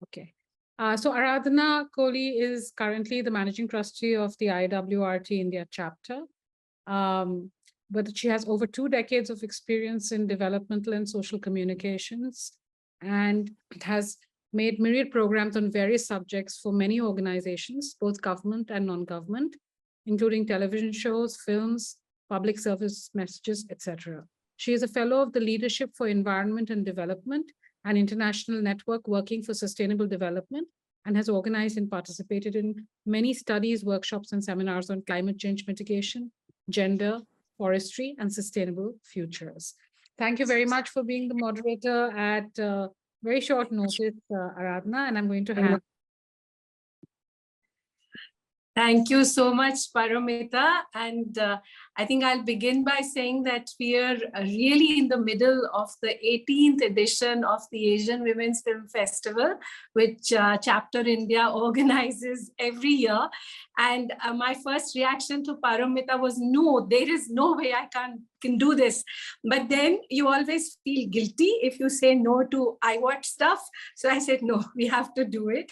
Okay. So Aradhana Kohli is currently the managing trustee of the IAWRT India chapter. But she has over 2 decades of experience in developmental and social communications and has made myriad programs on various subjects for many organizations, both government and non-government, including television shows, films, public service messages, etc. She is a fellow of the Leadership for Environment and Development, an international network working for sustainable development, and has organized and participated in many studies, workshops, and seminars on climate change mitigation, gender, forestry, and sustainable futures. Thank you very much for being the moderator at very short notice, Aradhana, and I'm going to hand. Thank you so much, Paramita. And I think I'll begin by saying that we are really in the middle of the 18th edition of the Asian Women's Film Festival, which Chapter India organizes every year. And my first reaction to Paramita was, no, there is no way I can do this. But then you always feel guilty if you say no to IAWRT stuff. So I said, no, we have to do it.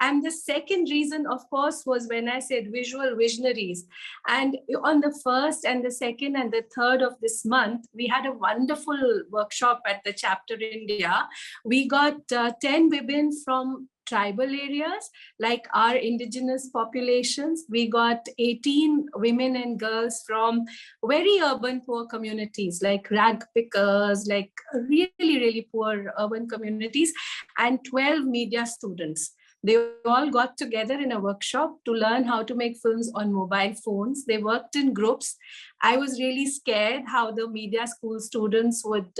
And the second reason, of course, was when I said visual visionaries. And on the 1st and the 2nd and the 3rd of this month, we had a wonderful workshop at the Chapter India. We got 10 women from tribal areas like our indigenous populations. We got 18 women and girls from very urban poor communities like rag pickers, like really, really poor urban communities, and 12 media students. They all got together in a workshop to learn how to make films on mobile phones. They worked in groups. I was really scared how the media school students would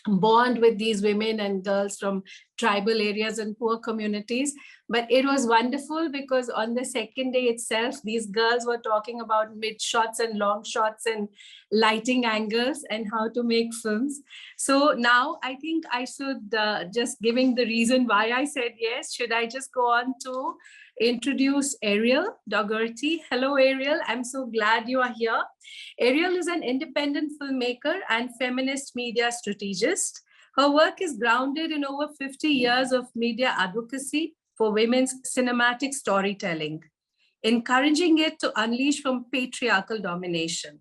bond with these women and girls from tribal areas and poor communities. But it was wonderful because on the second day itself, these girls were talking about mid shots and long shots and lighting angles and how to make films. So now I think I should just giving the reason why I said yes, should I just go on to introduce Ariel Dougherty. Hello, Ariel. I'm so glad you are here. Ariel is an independent filmmaker and feminist media strategist. Her work is grounded in over 50 years of media advocacy for women's cinematic storytelling, encouraging it to unleash from patriarchal domination.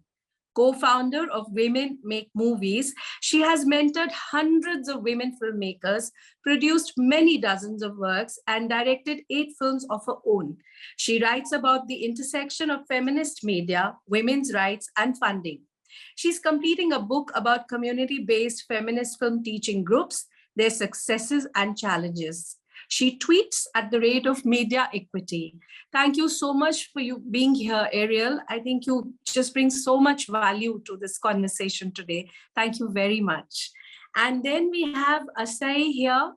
Co-founder of Women Make Movies, she has mentored hundreds of women filmmakers, produced many dozens of works, and directed 8 films of her own. She writes about the intersection of feminist media, women's rights, and funding. She's completing a book about community-based feminist film teaching groups, their successes and challenges. She tweets at the rate of media equity. Thank you so much for you being here, Ariel. I think you just bring so much value to this conversation today. Thank you very much. And then we have Asai here.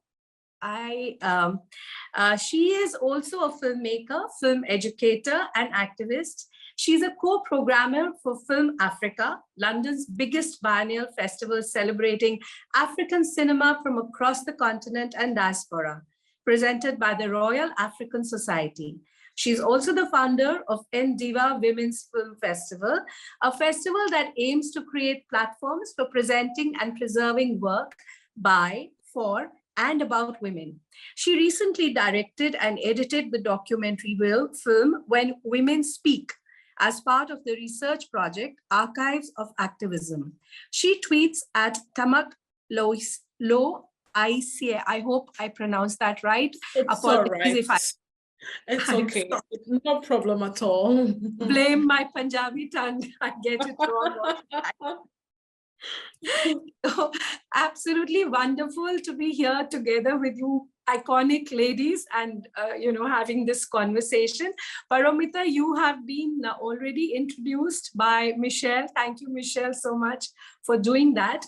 She is also a filmmaker, film educator, and activist. She's a co-programmer for Film Africa, London's biggest biennial festival celebrating African cinema from across the continent and diaspora, presented by the Royal African Society. She's also the founder of Ndiva Women's Film Festival, a festival that aims to create platforms for presenting and preserving work by, for, and about women. She recently directed and edited the documentary film When Women Speak as part of the research project Archives of Activism. She tweets at Tamak Lo ICA. I hope I pronounced that right. It's all right. It's okay. No problem at all. Blame my Punjabi tongue. I get it wrong. So, absolutely wonderful to be here together with you iconic ladies and having this conversation. Paramita, you have been already introduced by Michelle. Thank you, Michelle, so much for doing that.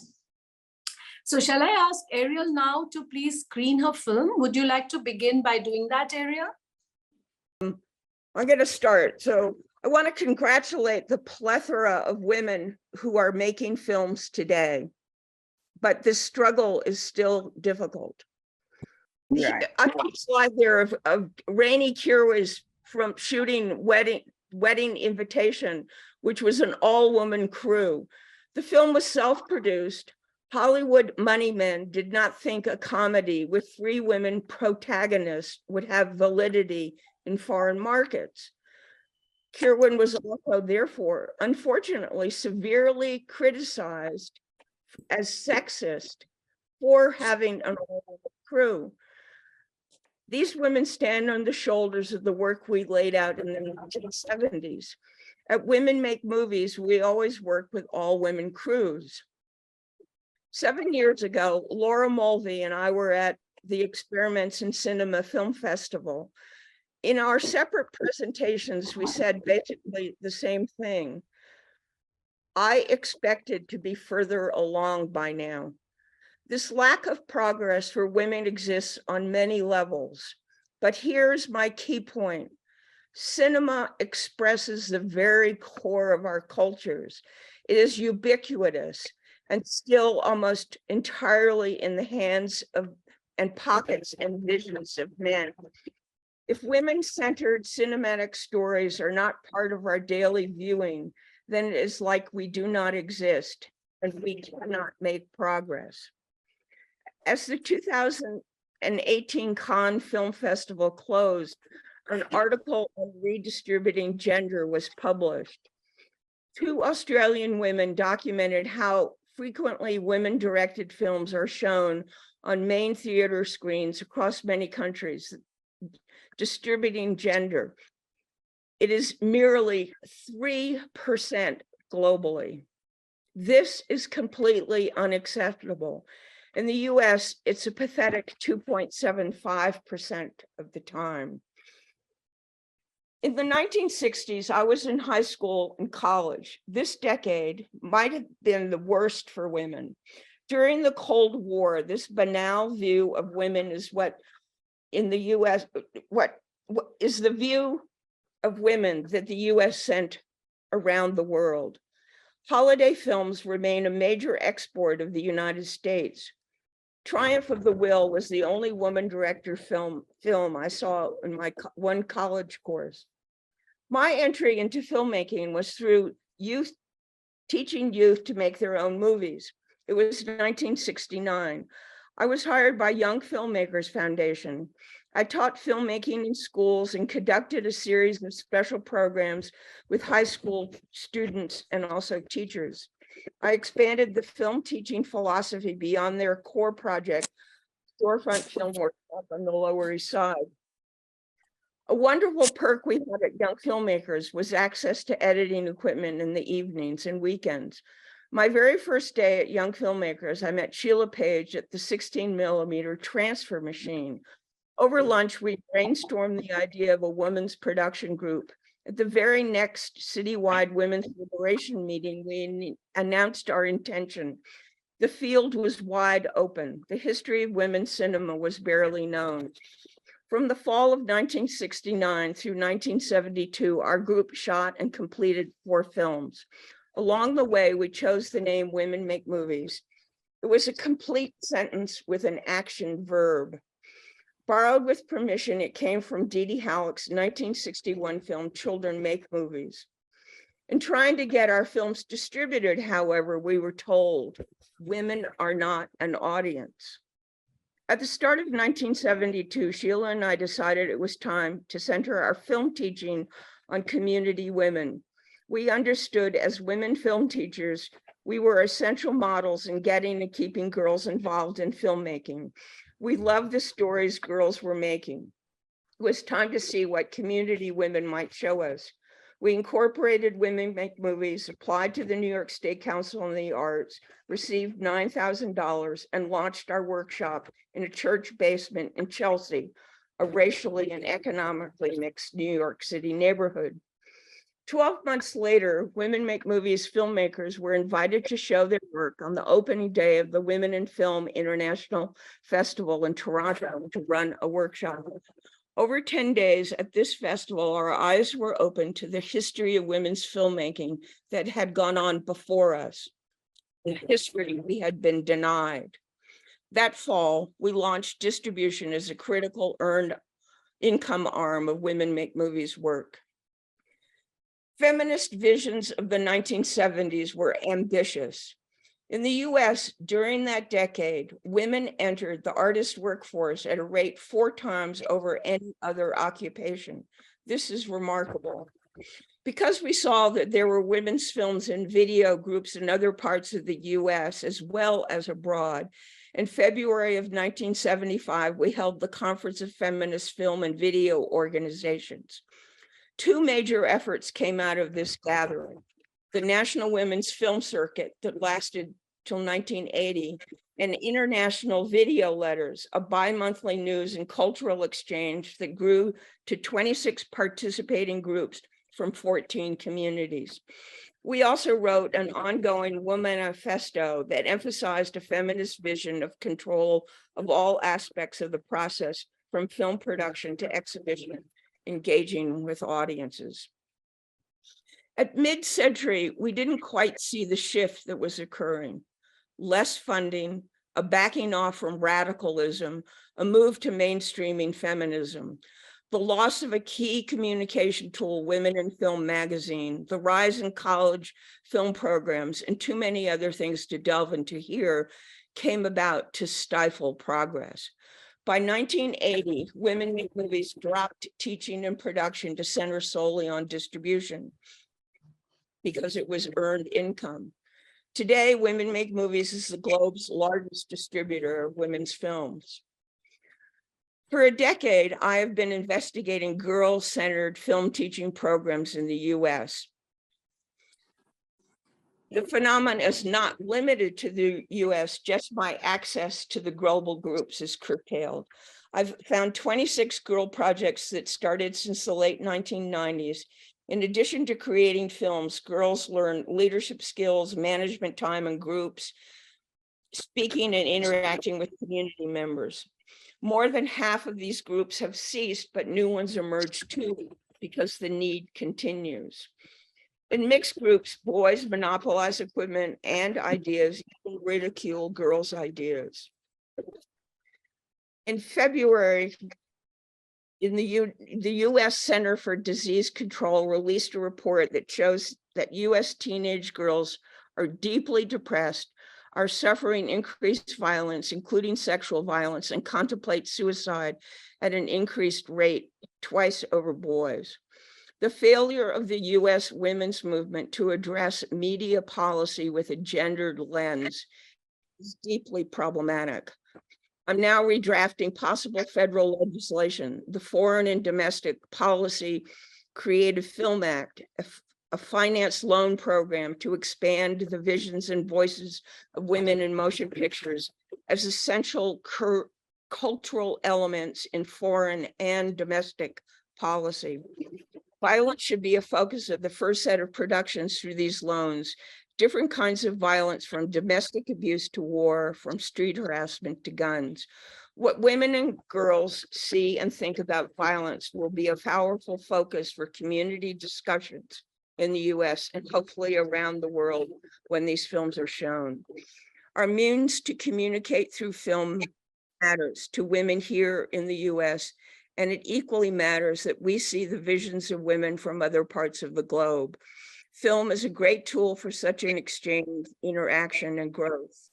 So shall I ask Ariel now to please screen her film? Would you like to begin by doing that, Ariel? I'm going to start. So I want to congratulate the plethora of women who are making films today, but this struggle is still difficult. Right. I have a slide there of Rainey Kierwa's from shooting Wedding Invitation, which was an all-woman crew. The film was self-produced, Hollywood money men did not think a comedy with 3 women protagonists would have validity in foreign markets. Kirwan was also, therefore, unfortunately, severely criticized as sexist for having an all-women crew. These women stand on the shoulders of the work we laid out in the 1970s. At Women Make Movies, we always worked with all-women crews. 7 years ago, Laura Mulvey and I were at the Experiments in Cinema Film Festival. In our separate presentations, we said basically the same thing. I expected to be further along by now. This lack of progress for women exists on many levels, but here's my key point. Cinema expresses the very core of our cultures. It is ubiquitous and still almost entirely in the hands of and pockets and visions of men. If women-centered cinematic stories are not part of our daily viewing, then it is like we do not exist and we cannot make progress. As the 2018 Cannes Film Festival closed, an article on redistributing gender was published. 2 Australian women documented how frequently women-directed films are shown on main theater screens across many countries, distributing gender. It is merely 3% globally. This is completely unacceptable. In the US, it's a pathetic 2.75% of the time. In the 1960s, I was in high school and college. This decade might have been the worst for women. During the Cold War, this banal view of women is what in the US, what is the view of women that the US sent around the world. Holiday films remain a major export of the United States. Triumph of the Will was the only woman director film I saw in my one college course. My entry into filmmaking was through teaching youth to make their own movies. It was 1969. I was hired by Young Filmmakers Foundation. I taught filmmaking in schools and conducted a series of special programs with high school students and also teachers. I expanded the film teaching philosophy beyond their core project, Storefront Film Workshop on the Lower East Side. A wonderful perk we had at Young Filmmakers was access to editing equipment in the evenings and weekends. My very first day at Young Filmmakers, I met Sheila Page at the 16mm transfer machine. Over lunch, we brainstormed the idea of a women's production group. At the very next citywide women's liberation meeting, we announced our intention. The field was wide open. The history of women's cinema was barely known. From the fall of 1969 through 1972, our group shot and completed 4 films. Along the way, we chose the name Women Make Movies. It was a complete sentence with an action verb. Borrowed with permission, it came from Dee Dee Halleck's 1961 film, Children Make Movies. In trying to get our films distributed, however, we were told, women are not an audience. At the start of 1972, Sheila and I decided it was time to center our film teaching on community women. We understood as women film teachers, we were essential models in getting and keeping girls involved in filmmaking. We loved the stories girls were making. It was time to see what community women might show us. We incorporated Women Make Movies, applied to the New York State Council on the Arts, received $9,000, and launched our workshop in a church basement in Chelsea, a racially and economically mixed New York City neighborhood. 12 months later, Women Make Movies filmmakers were invited to show their work on the opening day of the Women in Film International Festival in Toronto to run a workshop. Over 10 days at this festival, our eyes were open to the history of women's filmmaking that had gone on before us, the history we had been denied. That fall, we launched distribution as a critical earned income arm of Women Make Movies work. Feminist visions of the 1970s were ambitious. In the US, during that decade, women entered the artist workforce at a rate 4 times over any other occupation. This is remarkable. Because we saw that there were women's films and video groups in other parts of the US as well as abroad, in February of 1975, we held the Conference of Feminist Film and Video Organizations. 2 major efforts came out of this gathering: the National Women's Film Circuit that lasted till 1980, and International Video Letters, a bi-monthly news and cultural exchange that grew to 26 participating groups from 14 communities. We also wrote an ongoing woman manifesto that emphasized a feminist vision of control of all aspects of the process, from film production to exhibition, engaging with audiences. At mid-century, we didn't quite see the shift that was occurring. Less funding, a backing off from radicalism, a move to mainstreaming feminism, the loss of a key communication tool, Women in Film magazine, the rise in college film programs, and too many other things to delve into here came about to stifle progress. By 1980, Women Make Movies dropped teaching and production to center solely on distribution because it was earned income. Today, Women Make Movies is the globe's largest distributor of women's films. For a decade, I have been investigating girl-centered film teaching programs in the US. The phenomenon is not limited to the US, just my access to the global groups is curtailed. I've found 26 girl projects that started since the late 1990s. In addition to creating films, girls learn leadership skills, management time in groups, speaking and interacting with community members. More than half of these groups have ceased, but new ones emerge too, because the need continues. In mixed groups, boys monopolize equipment and ideas, even ridicule girls' ideas. In February, the US Center for Disease Control released a report that shows that US teenage girls are deeply depressed, are suffering increased violence, including sexual violence, and contemplate suicide at an increased rate, twice over boys. The failure of the US women's movement to address media policy with a gendered lens is deeply problematic. I'm now redrafting possible federal legislation, the Foreign and Domestic Policy Creative Film Act, a finance loan program to expand the visions and voices of women in motion pictures as essential cultural elements in foreign and domestic policy. Violence should be a focus of the first set of productions through these loans. Different kinds of violence, from domestic abuse to war, from street harassment to guns. What women and girls see and think about violence will be a powerful focus for community discussions in the US and hopefully around the world when these films are shown. Our means to communicate through film matters to women here in the US, and it equally matters that we see the visions of women from other parts of the globe. Film is a great tool for such an exchange, interaction, and growth.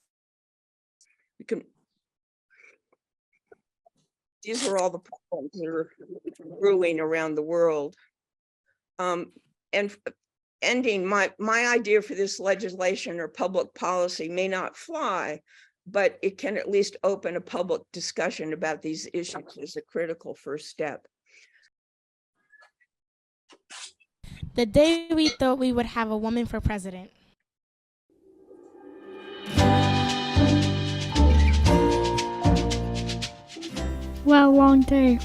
These are all the problems that are brewing around the world. And ending, my idea for this legislation or public policy may not fly, but it can at least open a public discussion about these issues as a critical first step. The day we thought we would have a woman for president. Well, long day.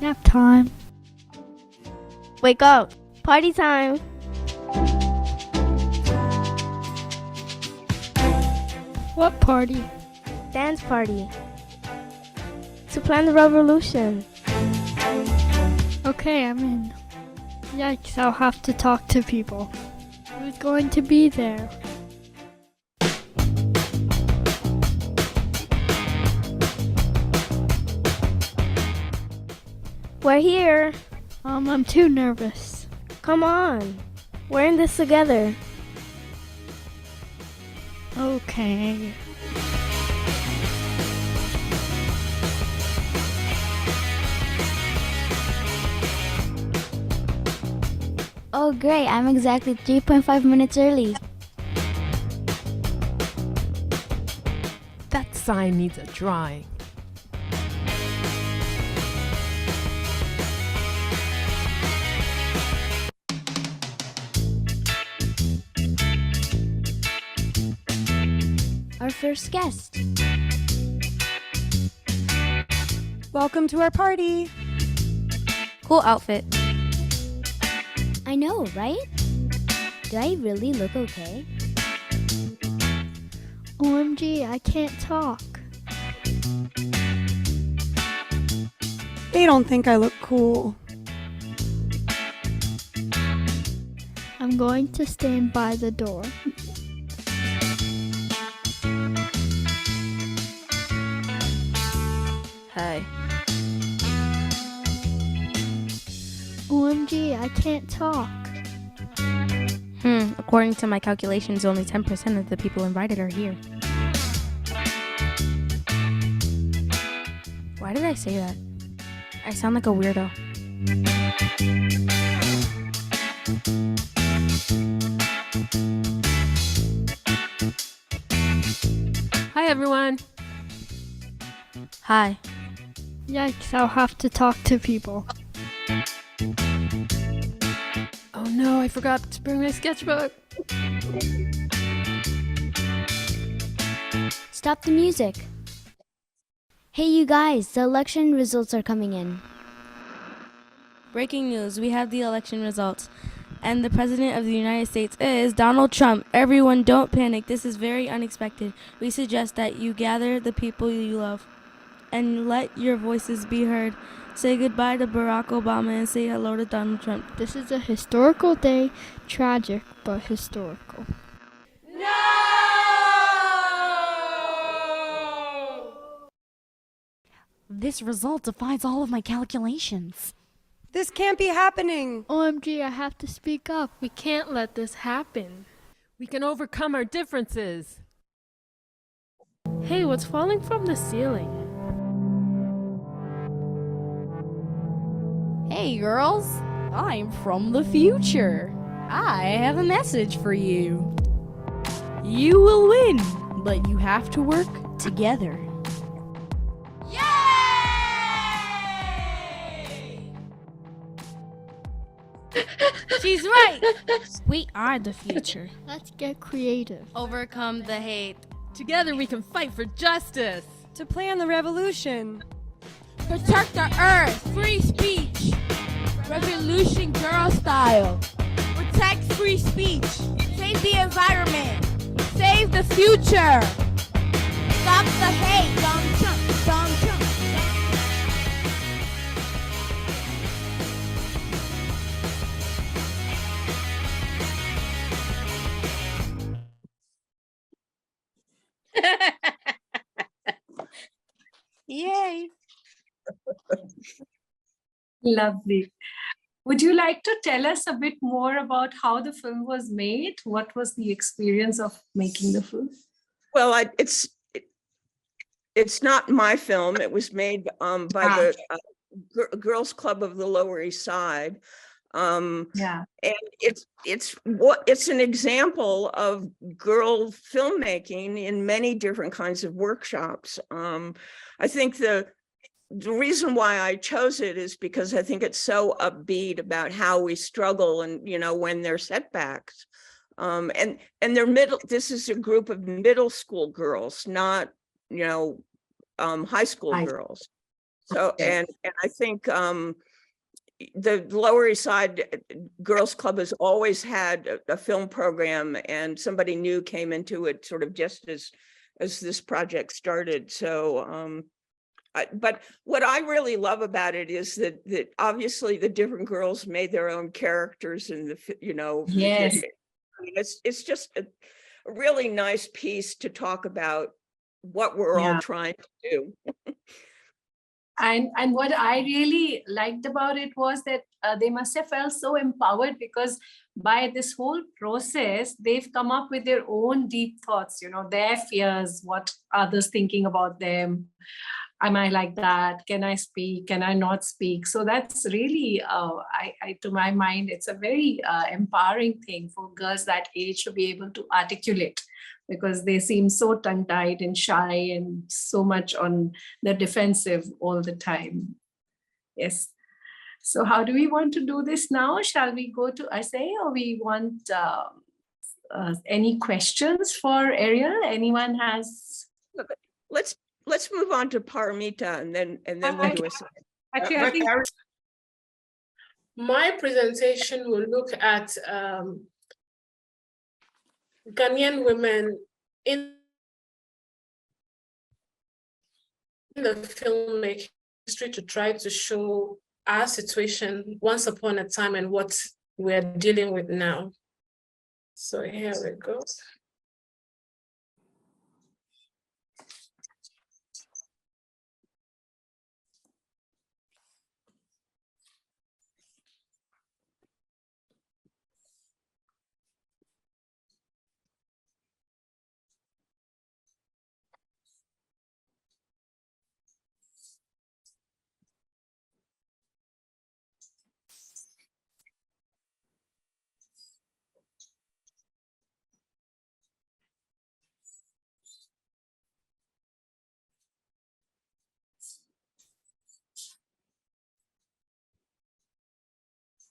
Nap time. Wake up. Party time. What party? Dance party. To plan the revolution. Okay, I'm in. Yikes, I'll have to talk to people. Who's going to be there? We're here. I'm too nervous. Come on. We're in this together. Okay. Oh, great. I'm exactly 3.5 minutes early. That sign needs a drawing. Our first guest. Welcome to our party. Cool outfit. I know, right? Do I really look okay? OMG, I can't talk. They don't think I look cool. I'm going to stand by the door. Hi. OMG, I can't talk. According to my calculations, only 10% of the people invited are here. Why did I say that? I sound like a weirdo. Hi, everyone. Hi. Yikes, I'll have to talk to people. Oh no, I forgot to bring my sketchbook. Stop the music. Hey, you guys, the election results are coming in. Breaking news, we have the election results. And the President of the United States is Donald Trump. Everyone, don't panic. This is very unexpected. We suggest that you gather the people you love and let your voices be heard. Say goodbye to Barack Obama and say hello to Donald Trump. This is a historical day, tragic but historical. This result defies all of my calculations. This can't be happening. OMG, I have to speak up. We can't let this happen. We can overcome our differences. Hey, what's falling from the ceiling? Hey girls, I'm from the future. I have a message for you. You will win, but you have to work together. She's right. We are the future. Let's get creative. Overcome the hate. Together we can fight for justice. To plan the revolution. Protect the earth. Free speech. Revolution girl style. Protect free speech. Save the environment. Save the future. Stop the hate. Donald Trump. Donald Trump. Yay. Lovely. Would you like to tell us a bit more about how the film was made? What was the experience of making the film? Well, it's not my film. It was made by the Girls Club of the Lower East Side. Yeah, and it's an example of girl filmmaking in many different kinds of workshops. I think the reason why I chose it is because I think it's so upbeat about how we struggle and, when there's setbacks. And they're this is a group of middle school girls, not, high school girls. So, and I think the Lower East Side Girls Club has always had a film program, and somebody new came into it sort of just as this project started. So, but what I really love about it is that obviously the different girls made their own characters, and yes, it's just a really nice piece to talk about what we're all trying to do. And what I really liked about it was that they must have felt so empowered, because by this whole process, they've come up with their own deep thoughts, their fears, what others thinking about them. Am I like that? Can I speak? Can I not speak? So that's really, to my mind, it's a very empowering thing for girls that age to be able to articulate, because they seem so tongue-tied and shy and so much on the defensive all the time. Yes. So how do we want to do this now? Shall we go to Asay, or we want any questions for Ariel? Anyone has? Let's move on to Paramita, and then we'll do Asay. Actually, I think my presentation will look at Ghanaian women in the filmmaking industry, to try to show our situation once upon a time and what we're dealing with now. So here we go.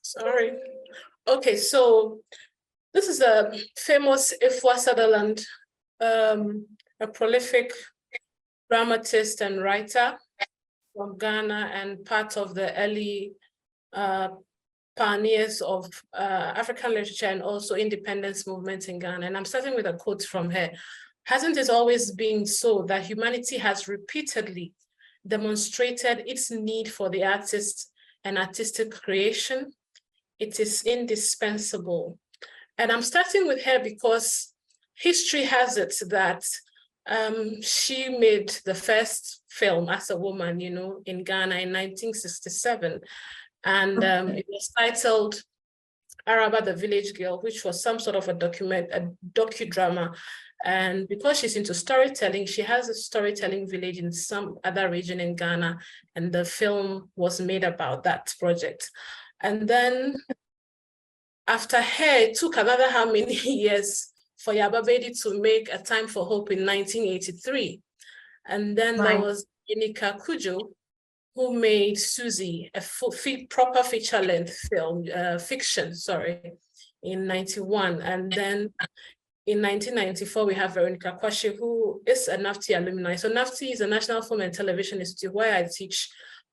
Sorry. Okay, so this is a famous Ifwa Sutherland, a prolific dramatist and writer from Ghana, and part of the early pioneers of African literature and also independence movements in Ghana. And I'm starting with a quote from her. Hasn't it always been so that humanity has repeatedly demonstrated its need for the artist and artistic creation? It is indispensable. And I'm starting with her because history has it that she made the first film as a woman, in Ghana in 1967. And it was titled Araba the Village Girl, which was some sort of a docudrama. And because she's into storytelling, she has a storytelling village in some other region in Ghana, and the film was made about that project. And then after her, it took another how many years for Yaba Bedi to make A Time for Hope in 1983. And then there was Inika Kujo, who made Susie, a proper feature-length film, fiction, in 91. And then in 1994, we have Veronica Kwashi, who is a NAFTI alumni. So NAFTI is a National Film and Television Institute where I teach,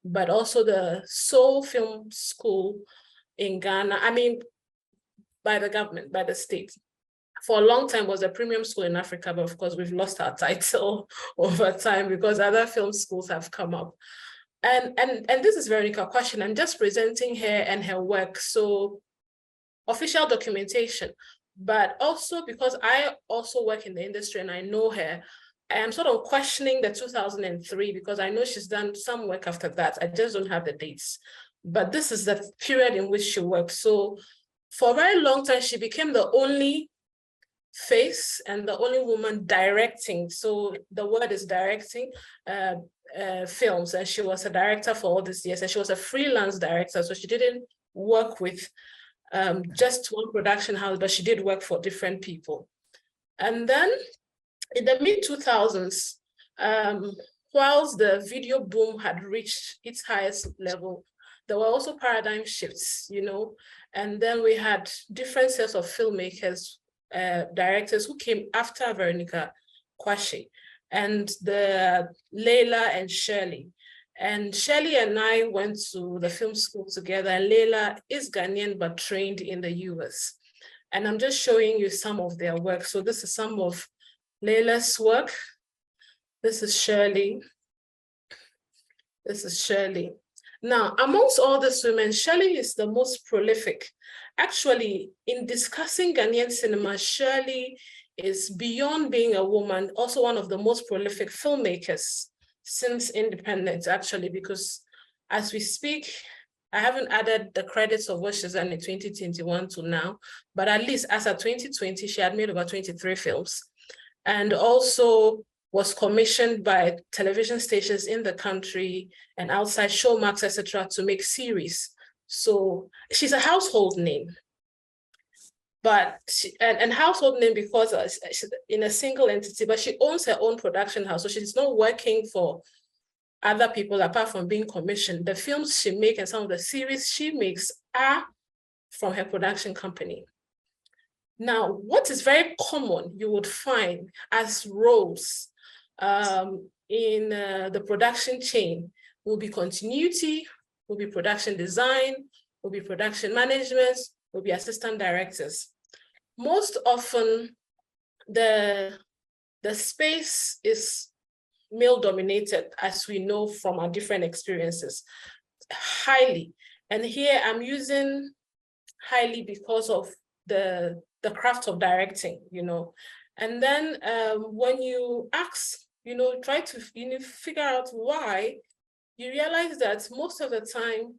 but also the Seoul Film School in Ghana, by the government, by the state. For a long time was a premium school in Africa, but of course we've lost our title over time because other film schools have come up. And this is Veronica Kwashi. I'm just presenting her and her work. So official documentation, but also because I also work in the industry and I know her, I am sort of questioning the 2003 because I know she's done some work after that. I just don't have the dates. But this is the period in which she worked. So for a very long time, she became the only face and the only woman directing. So the word is directing films. And she was a director for all these years. And she was a freelance director. So she didn't work with just one production house, but she did work for different people. And then in the mid-2000s, whilst the video boom had reached its highest level, there were also paradigm shifts, and then we had different sets of filmmakers, directors who came after Veronica Kwashi, and the Leila and Shirley. And Shirley and I went to the film school together, and Leila is Ghanaian but trained in the US. And I'm just showing you some of their work. So this is some of Leila's work. This is Shirley. This is Shirley. Now, amongst all these women, Shirley is the most prolific. Actually, in discussing Ghanaian cinema, Shirley is, beyond being a woman, also one of the most prolific filmmakers. since independence, actually, because as we speak, I haven't added the credits of what she's done in 2021 to now, but at least as of 2020, she had made about 23 films, and also was commissioned by television stations in the country and outside, Showmax, etc., to make series. So she's a household name. But and household name because she's in a single entity, but she owns her own production house. So she's not working for other people apart from being commissioned. The films she makes and some of the series she makes are from her production company. Now, what is very common you would find as roles in the production chain will be continuity, will be production design, will be production management, will be assistant directors. Most often, the space is male-dominated, as we know from our different experiences, highly. And here I'm using highly because of the craft of directing, you know. And then when you ask, you know, try to figure out why, you realize that most of the time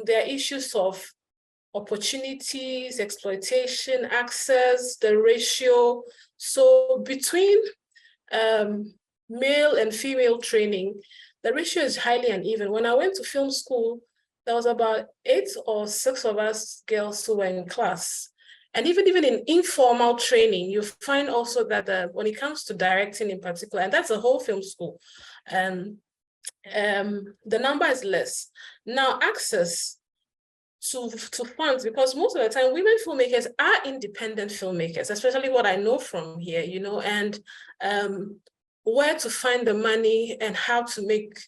there are issues of opportunities, exploitation, access, the ratio. So between male and female training, the ratio is highly uneven. When I went to film school, there was about 8 or 6 of us girls who were in class. And even in informal training, you find also that when it comes to directing in particular, and that's a whole film school, the number is less. Now, access to funds, because most of the time women filmmakers are independent filmmakers, especially what I know from here, you know, and where to find the money and how to make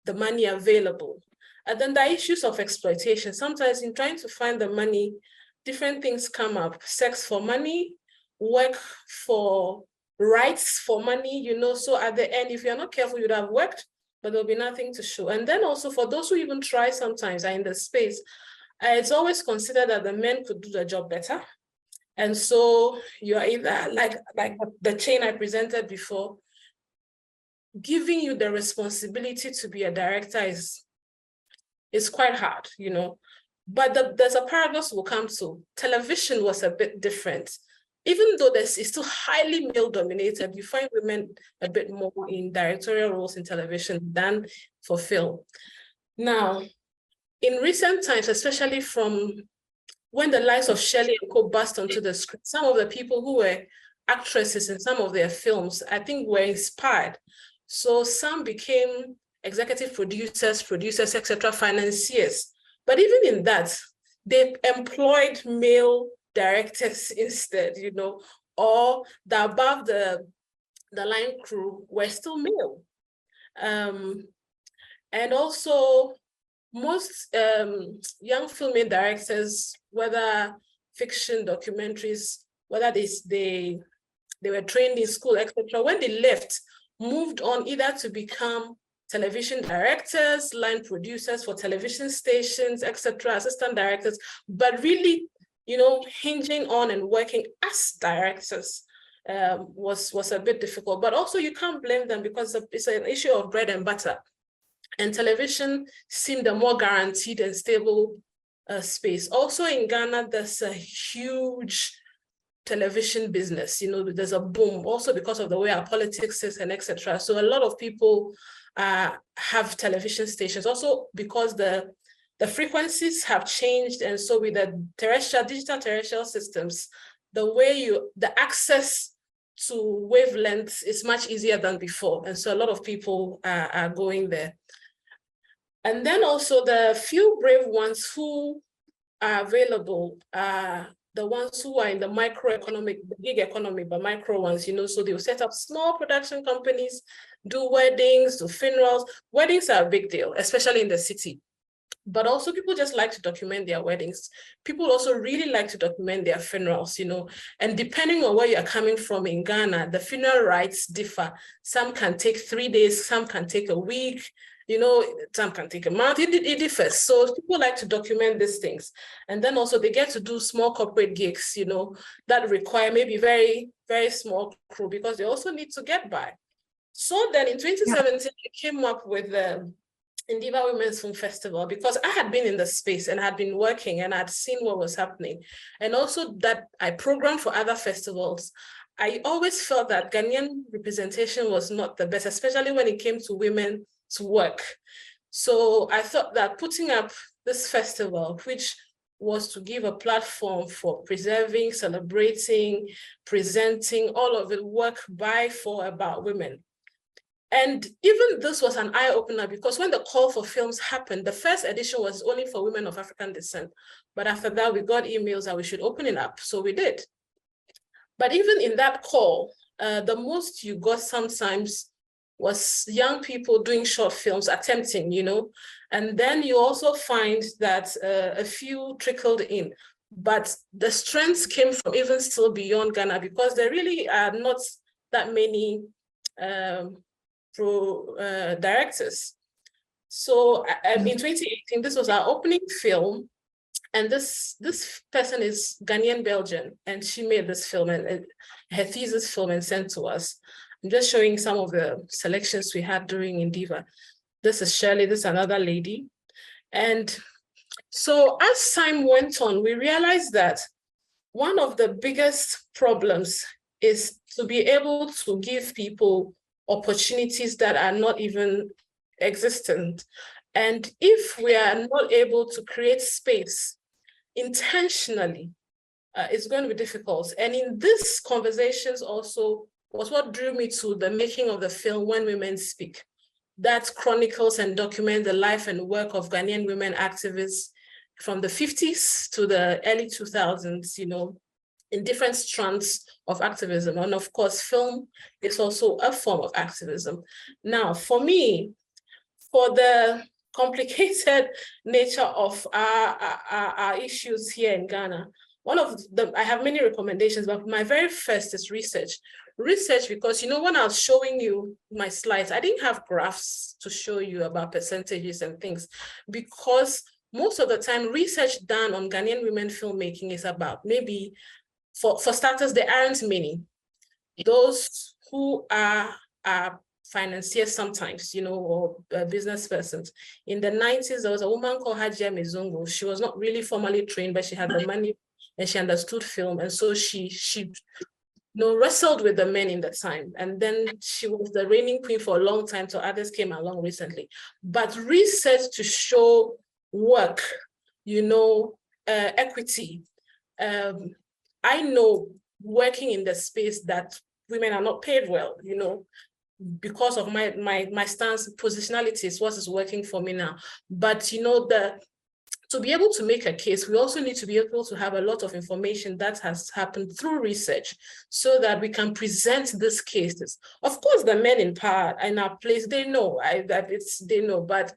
the money available. And then there are issues of exploitation. Sometimes in trying to find the money, different things come up: sex for money, work for rights for money, you know. So at the end, if you're not careful, you'd have worked, but there'll be nothing to show. And then also for those who even try sometimes are in the space, it's always considered that the men could do the job better. And so you're either like the chain I presented before, giving you the responsibility to be a director is quite hard, you know. But there's a paradox we'll come to. Television was a bit different. Even though it's still highly male-dominated, you find women a bit more in directorial roles in television than for film. Now, in recent times, especially from when the likes of Shelley and Co burst onto the screen, some of the people who were actresses in some of their films, I think, were inspired. So some became executive producers, etc., financiers. But even in that, they employed male directors instead, you know, or the above the line crew were still male. And also most young filmmaker directors, whether fiction, documentaries, whether they were trained in school, etc., when they left, moved on either to become television directors, line producers for television stations, etc., assistant directors, but really, you know, hinging on and working as directors was a bit difficult. But also you can't blame them because it's an issue of bread and butter. And television seemed a more guaranteed and stable space. Also in Ghana, there's a huge television business, you know, there's a boom also because of the way our politics is and etc. So a lot of people have television stations also because the frequencies have changed. And so with the digital terrestrial systems, the access to wavelengths is much easier than before. And so a lot of people are going there. And then also the few brave ones who are available are the ones who are in the microeconomic, the gig economy, but micro ones, you know, so they'll set up small production companies, do weddings, do funerals. Weddings are a big deal, especially in the city. But also people just like to document their weddings. People also really like to document their funerals, you know, and depending on where you're coming from in Ghana, the funeral rites differ. Some can take 3 days, some can take a week, you know, some can take a month, it differs. So people like to document these things. And then also they get to do small corporate gigs, you know, that require maybe very, very small crew because they also need to get by. So then in 2017, I came up with the Indiva Women's Film Festival because I had been in the space and had been working and had seen what was happening. And also that I programmed for other festivals. I always felt that Ghanaian representation was not the best, especially when it came to women's work. So I thought that putting up this festival, which was to give a platform for preserving, celebrating, presenting all of the work by, for, about women. And even this was an eye-opener because when the call for films happened, the first edition was only for women of African descent. But after that, we got emails that we should open it up. So we did. But even in that call, the most you got sometimes was young people doing short films, attempting, you know, and then you also find that a few trickled in. But the strengths came from even still beyond Ghana because there really are not that many directors. So in 2018, this was our opening film. And this person is Ghanaian Belgian, and she made this film and her thesis film and sent to us. I'm just showing some of the selections we had during Indiva. This is Shirley, this is another lady. And so as time went on, we realized that one of the biggest problems is to be able to give people opportunities that are not even existent. And if we are not able to create space intentionally, it's going to be difficult. And in these conversations also was what drew me to the making of the film When Women Speak, that chronicles and documents the life and work of Ghanaian women activists from the 50s to the early 2000s, you know, in different strands of activism. And of course, film is also a form of activism. Now, for me, for the complicated nature of our issues here in Ghana, I have many recommendations, but my very first is research. Research, because, you know, when I was showing you my slides, I didn't have graphs to show you about percentages and things, because most of the time research done on Ghanaian women filmmaking is about maybe, for starters, there aren't many. Those who are financiers sometimes, you know, or business persons. In the 90s, there was a woman called Hajia Mizungu. She was not really formally trained, but she had the money and she understood film. And so she wrestled with the men in the time. And then she was the reigning queen for a long time, so others came along recently. But research to show work, you know, equity. I know working in the space that women are not paid well, you know, because of my stance, positionalities, what is working for me now. But, you know, to be able to make a case, we also need to be able to have a lot of information that has happened through research so that we can present these cases. Of course, the men in power in our place, they know, they know, but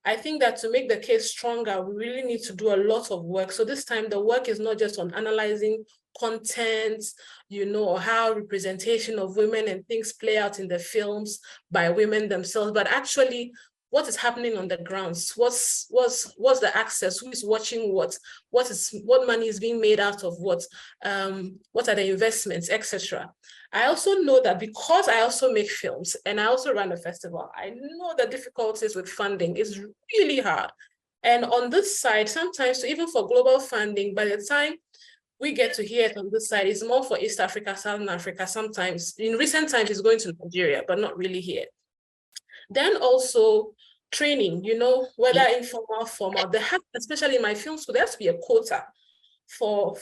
I think that to make the case stronger, we really need to do a lot of work. So this time the work is not just on analyzing content, you know, or how representation of women and things play out in the films by women themselves, but actually what is happening on the grounds, what's the access, who is watching what money is being made out of what are the investments, etc. I also know that because I also make films and I also run a festival, I know the difficulties with funding is really hard. And on this side, sometimes even for global funding, by the time we get to hear it on this side, it's more for East Africa, Southern Africa, sometimes. In recent times, it's going to Nigeria, but not really here. Then also training, you know, whether informal, formal, especially in my film school, there has to be a quota for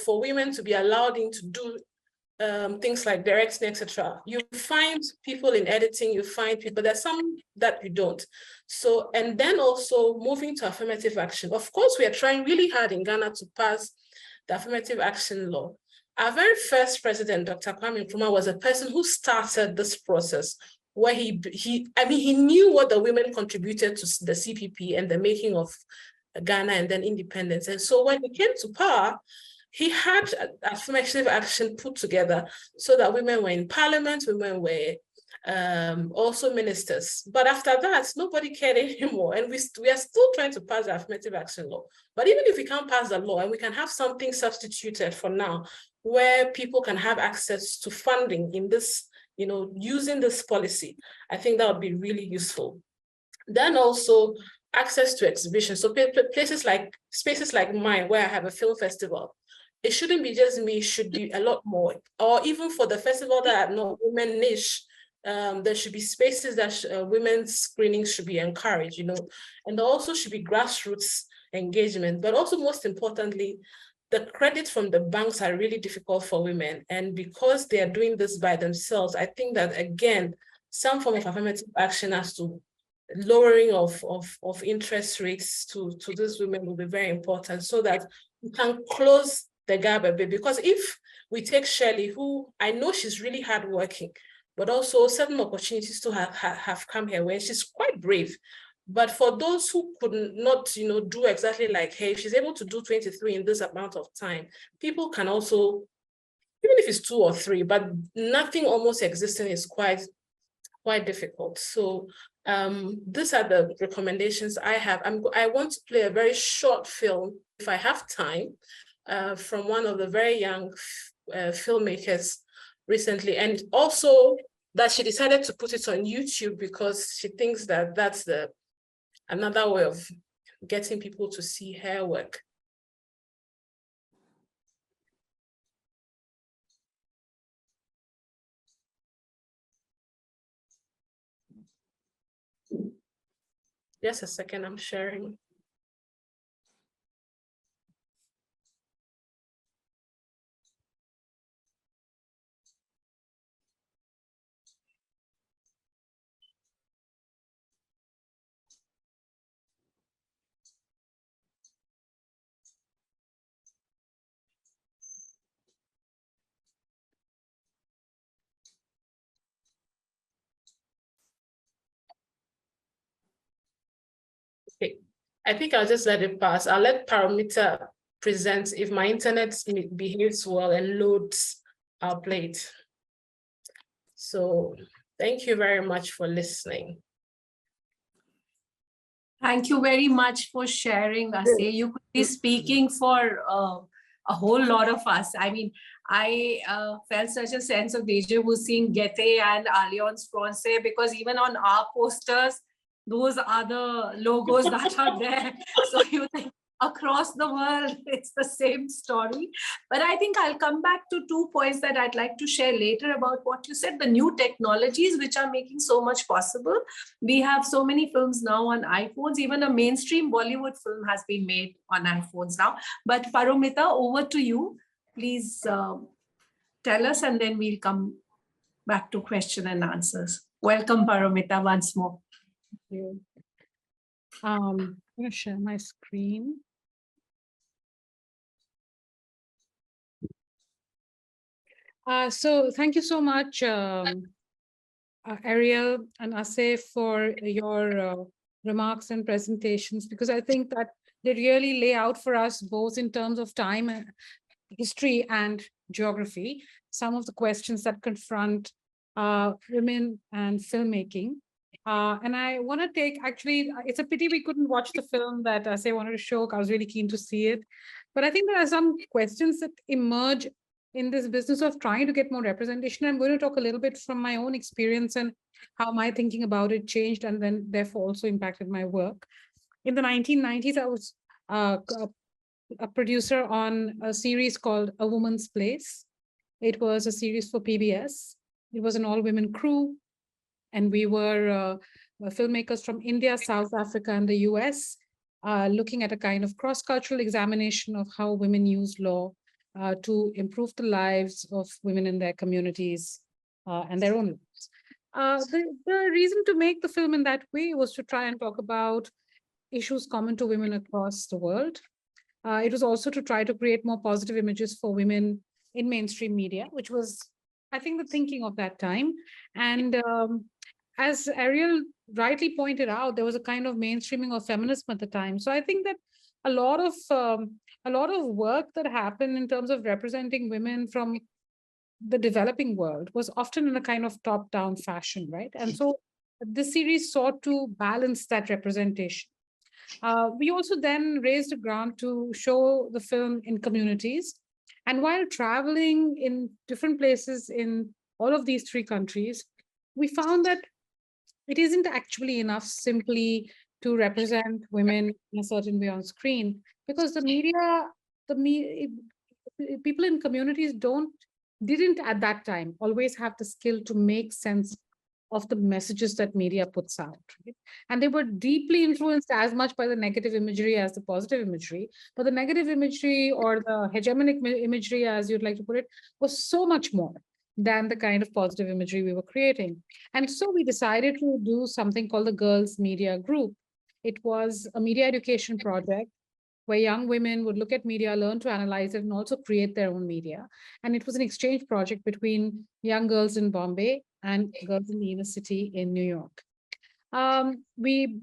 women to be allowed in to do things like directing, etc. You find people in editing, you find people, there's some that you don't. So, and then also moving to affirmative action. Of course, we are trying really hard in Ghana to pass the affirmative action law. Our very first president, Dr. Kwame Nkrumah, was a person who started this process where he knew what the women contributed to the CPP and the making of Ghana and then independence. And so when he came to power, he had affirmative action put together so that women were in parliament, women were also ministers. But after that, nobody cared anymore. And we are still trying to pass the affirmative action law. But even if we can't pass the law and we can have something substituted for now, where people can have access to funding in this using this policy. I think that would be really useful. Then also access to exhibitions. So spaces like mine, where I have a film festival, it shouldn't be just me, it should be a lot more. Or even for the festival that are not women niche, there should be spaces that women's screenings should be encouraged, and there also should be grassroots engagement. But also, most importantly, the credit from the banks are really difficult for women. And because they are doing this by themselves, I think that, again, some form of affirmative action as to lowering of interest rates to these women will be very important, so that we can close the gap a bit. Because if we take Shirley, who I know she's really hardworking, but also certain opportunities to have come her way, she's quite brave. But for those who could not, do exactly like her, if she's able to do 23 in this amount of time, people can also, even if it's 2 or 3, but nothing almost existing is quite difficult. So these are the recommendations I have. I want to play a very short film, if I have time, from one of the very young filmmakers recently, and also that she decided to put it on YouTube because she thinks that that's another way of getting people to see her work. Just a second, I'm sharing. Okay, I think I'll just let it pass. I'll let Paramita present. If my internet behaves well and loads, I'll play it. So thank you very much for listening. Thank you very much for sharing, Ase. You could be speaking for a whole lot of us. I mean, I felt such a sense of deja vu seeing Getty and Alliance Francaise, because even on our posters, those are the logos that are there. So you think across the world, it's the same story. But I think I'll come back to 2 points that I'd like to share later about what you said, the new technologies which are making so much possible. We have so many films now on iPhones. Even a mainstream Bollywood film has been made on iPhones now. But Paramita, over to you. Please tell us, and then we'll come back to question and answers. Welcome, Paramita, once more. Thank you. I'm going to share my screen. So thank you so much, Ariel and Asif, for your remarks and presentations, because I think that they really lay out for us, both in terms of time, history, and geography, some of the questions that confront women and filmmaking. And I want to take, actually, it's a pity we couldn't watch the film that Asif wanted to show. I was really keen to see it. But I think there are some questions that emerge in this business of trying to get more representation. I'm going to talk a little bit from my own experience and how my thinking about it changed, and then therefore also impacted my work. In the 1990s, I was a producer on a series called A Woman's Place. It was a series for PBS. It was an all-women crew, and we were filmmakers from India, South Africa, and the US, looking at a kind of cross-cultural examination of how women use law to improve the lives of women in their communities and their own lives. The reason to make the film in that way was to try and talk about issues common to women across the world. It was also to try to create more positive images for women in mainstream media, which was, I think, the thinking of that time. And as Ariel rightly pointed out, there was a kind of mainstreaming of feminism at the time. So I think that a lot of work that happened in terms of representing women from the developing world was often in a kind of top-down fashion, right? And so this series sought to balance that representation. We also then raised a grant to show the film in communities. And while traveling in different places in all of these 3 countries, we found that it isn't actually enough simply to represent women in a certain way on screen, because the media, people in communities didn't at that time always have the skill to make sense of the messages that media puts out. Right? And they were deeply influenced as much by the negative imagery as the positive imagery. But the negative imagery, or the hegemonic imagery, as you'd like to put it, was so much more than the kind of positive imagery we were creating. And so we decided to do something called the Girls Media Group. It was a media education project where young women would look at media, learn to analyze it, and also create their own media. And it was an exchange project between young girls in Bombay and girls in the inner city in New York. We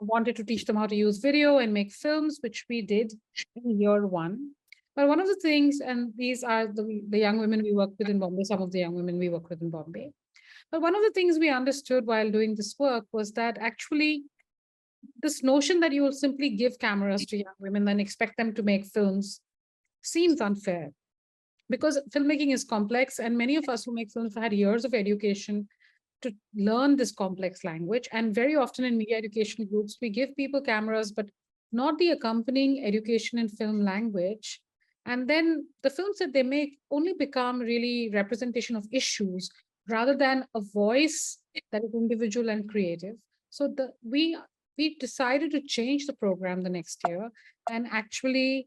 wanted to teach them how to use video and make films, which we did in year 1. But one of the things, and these are the young women we work with in Bombay, some of the young women we work with in Bombay. But one of the things we understood while doing this work was that actually this notion that you will simply give cameras to young women and expect them to make films seems unfair, because filmmaking is complex, and many of us who make films had years of education to learn this complex language. And very often in media education groups, we give people cameras, but not the accompanying education in film language. And then the films that they make only become really representation of issues rather than a voice that is individual and creative. So we decided to change the program the next year and actually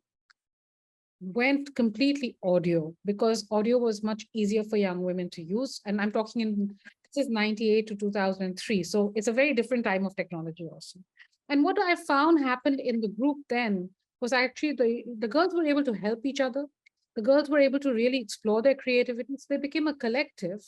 went completely audio, because audio was much easier for young women to use. And I'm talking this is 98 to 2003. So it's a very different time of technology also. And what I found happened in the group then was actually the girls were able to help each other. The girls were able to really explore their creativity. So they became a collective,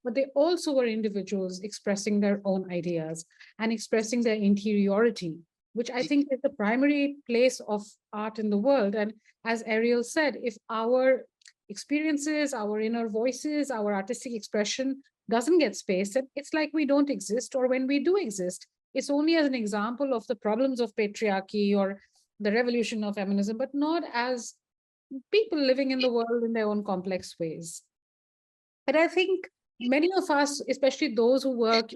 but they also were individuals expressing their own ideas and expressing their interiority, which I think is the primary place of art in the world. And as Ariel said, if our experiences, our inner voices, our artistic expression doesn't get space, then it's like we don't exist, or when we do exist, it's only as an example of the problems of patriarchy or the revolution of feminism, but not as people living in the world in their own complex ways. But I think many of us, especially those who work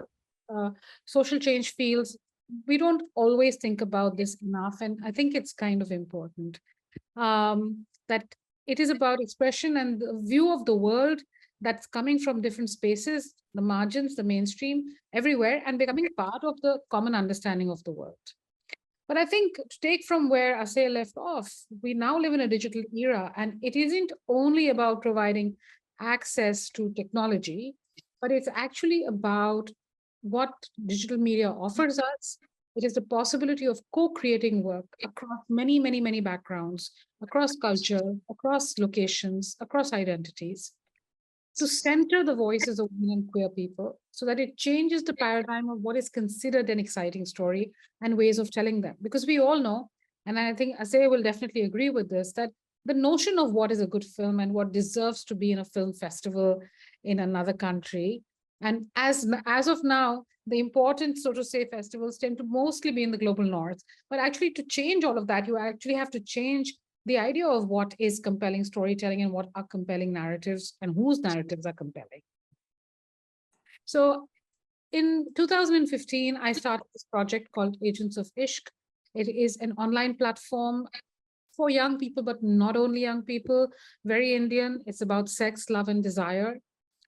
social change fields, we don't always think about this enough. And I think it's kind of important that it is about expression and the view of the world that's coming from different spaces, the margins, the mainstream, everywhere, and becoming part of the common understanding of the world. But I think to take from where Asay left off, we now live in a digital era, and it isn't only about providing access to technology, but it's actually about what digital media offers us. It is the possibility of co-creating work across many, many, many backgrounds, across culture, across locations, across identities, to center the voices of women and queer people so that it changes the paradigm of what is considered an exciting story and ways of telling them. Because we all know, and I think Asay will definitely agree with this, that the notion of what is a good film and what deserves to be in a film festival in another country, and as of now, the important, so to say, festivals tend to mostly be in the global north. But actually, to change all of that, you actually have to change the idea of what is compelling storytelling and what are compelling narratives and whose narratives are compelling. So in 2015, I started this project called Agents of Ishq. It is an online platform for young people, but not only young people, very Indian. It's about sex, love, and desire.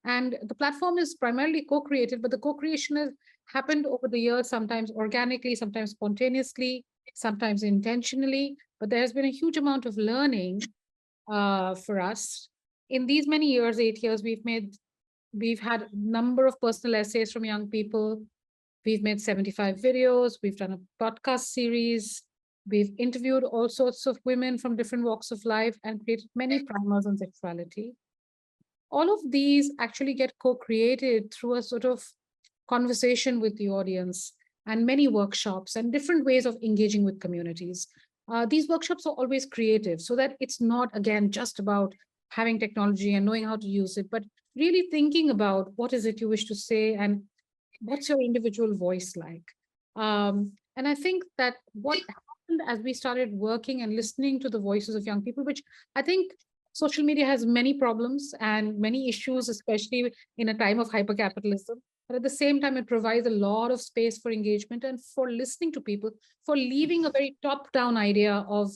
And the platform is primarily co-created, but the co-creation has happened over the years, sometimes organically, sometimes spontaneously, sometimes intentionally. But there has been a huge amount of learning for us. In these many years, 8 years, we've had a number of personal essays from young people. We've made 75 videos. We've done a podcast series. We've interviewed all sorts of women from different walks of life and created many primers on sexuality. All of these actually get co-created through a sort of conversation with the audience and many workshops and different ways of engaging with communities. These workshops are always creative, so that it's not, again, just about having technology and knowing how to use it, but really thinking about what is it you wish to say and what's your individual voice like. And I think that what happened as we started working and listening to the voices of young people, which I think social media has many problems and many issues, especially in a time of hypercapitalism. But at the same time, it provides a lot of space for engagement and for listening to people, for leaving a very top-down idea of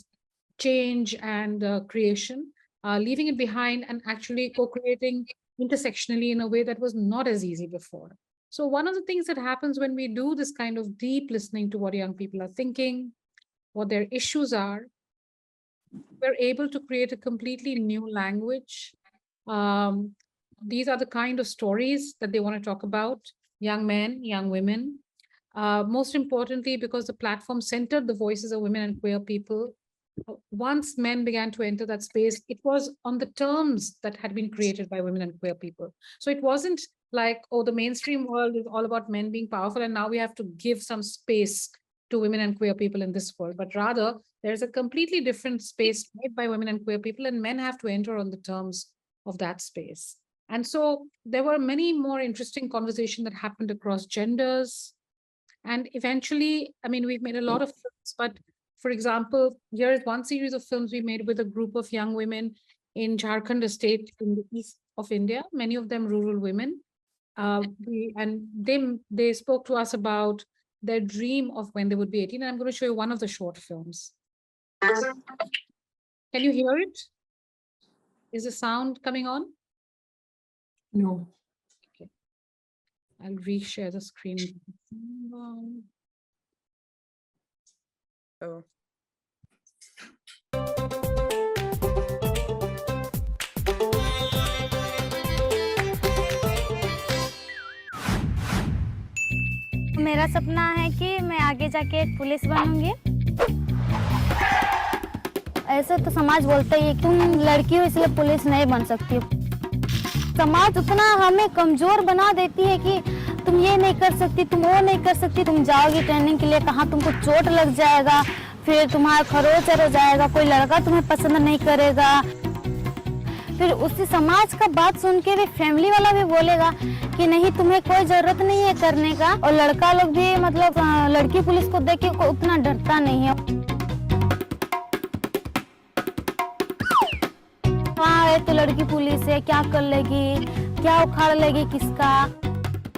change and creation, leaving it behind and actually co-creating intersectionally in a way that was not as easy before. So one of the things that happens when we do this kind of deep listening to what young people are thinking, what their issues are, we're able to create a completely new language. These are the kind of stories that they want to talk about, young men, young women. Most importantly, because the platform centered the voices of women and queer people. Once men began to enter that space, it was on the terms that had been created by women and queer people. So it wasn't like, oh, the mainstream world is all about men being powerful, and now we have to give some space to women and queer people in this world. But rather, there's a completely different space made by women and queer people, and men have to enter on the terms of that space. And so there were many more interesting conversations that happened across genders. And eventually, I mean, we've made a lot of films, but for example, here is one series of films we made with a group of young women in Jharkhand state in the east of India, many of them rural women. They spoke to us about their dream of when they would be 18. And I'm going to show you one of the short films. Can you hear it? Is the sound coming on? No. Okay. I'll reshare the screen. Oh. मेरा सपना है कि मैं आगे जाके एक police बनूंगी। ऐसे तो समाज बोलता ही है कि तुम लड़की हो इसलिए पुलिस नहीं बन सकती। समाज उतना हमें कमजोर बना देती है कि तुम ये नहीं कर सकती, तुम वो नहीं कर सकती, तुम जाओगी ट्रेनिंग के लिए, कहाँ तुमको चोट लग जाएगा, फिर तुम्हारा खरोच हो जाएगा, कोई लड़का तुम्हें पसंद नहीं करेगा। फिर उसी समाज का बात सुन के भी फैमिली वाला भी बोलेगा कि नहीं तुम्हें कोई जरूरत नहीं है करने का, और लड़का लोग भी मतलब लड़की पुलिस को देख के उतना डरता नहीं है। हाँ है तो लड़की पुलिस है, क्या कर लेगी, क्या उखाड़ लेगी किसका।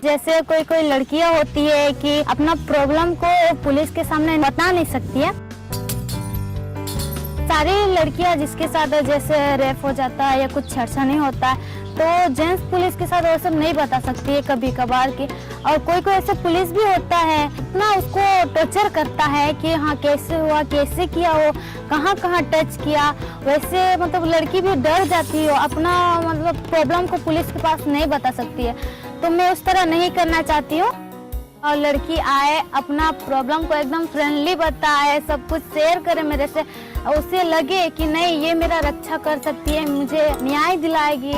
जैसे कोई लड़कियां होती है कि अपना प्रॉब्लम को पुलिस के सामने बता नहीं सकती है। सारी लड़कियां जिसके साथ जैसे रेप हो जाता है या कुछ छेड़छाड़ नहीं होता है तो जेंट्स पुलिस के साथ वो सब नहीं बता सकती है कभी कभार की। और कोई ऐसे पुलिस भी होता है ना, उसको टॉर्चर करता है कि हाँ कैसे हुआ, कैसे किया, वो कहाँ कहाँ टच किया। वैसे मतलब लड़की भी डर जाती है, अपना मतलब प्रॉब्लम को पुलिस के पास नहीं बता सकती है। तो मैं उस तरह नहीं करना चाहती हूँ। और लड़की आए अपना प्रॉब्लम को एकदम फ्रेंडली बताए, सब कुछ शेयर करे मेरे से, उसे लगे कि नहीं ये मेरा रक्षा कर सकती है, मुझे न्याय दिलाएगी।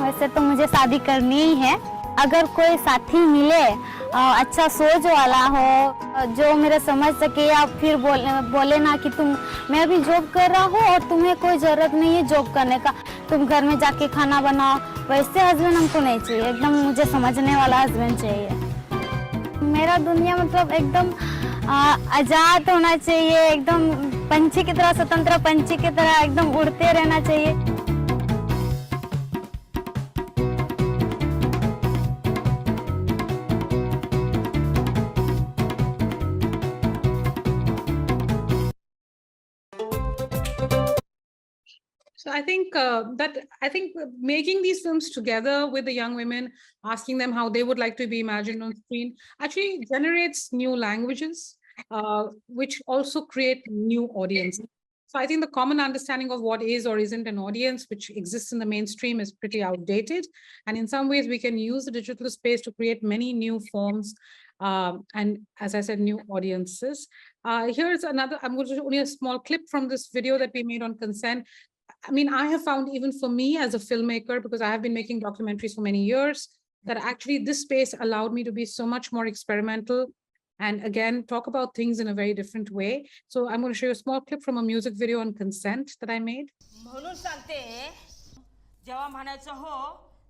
वैसे तो मुझे शादी करनी ही है। अगर कोई साथी मिले अच्छा सोच वाला हो जो मेरा समझ सके, या फिर बोले ना कि मैं अभी जॉब कर रहा हूँ और तुम्हें कोई जरूरत नहीं है जॉब करने का, तुम घर में जाके खाना बनाओ, वैसे हस्बैंड हमको नहीं चाहिए। एकदम मुझे समझने वाला हस्बैंड चाहिए। मेरा दुनिया मतलब एकदम आजाद होना चाहिए, एकदम पंछी की तरह, स्वतंत्र पंछी की तरह एकदम उड़ते रहना चाहिए। So I think making these films together with the young women, asking them how they would like to be imagined on screen, actually generates new languages, which also create new audiences. So I think the common understanding of what is or isn't an audience, which exists in the mainstream, is pretty outdated. And in some ways, we can use the digital space to create many new forms and, as I said, new audiences. Here's another, I'm going to show only a small clip from this video that we made on consent. I mean, I have found, even for me as a filmmaker, because I have been making documentaries for many years, that actually this space allowed me to be so much more experimental and again, talk about things in a very different way. So I'm going to show you a small clip from a music video on consent that I made. म्हणून सांगते, जेव्हा म्हणायचं हो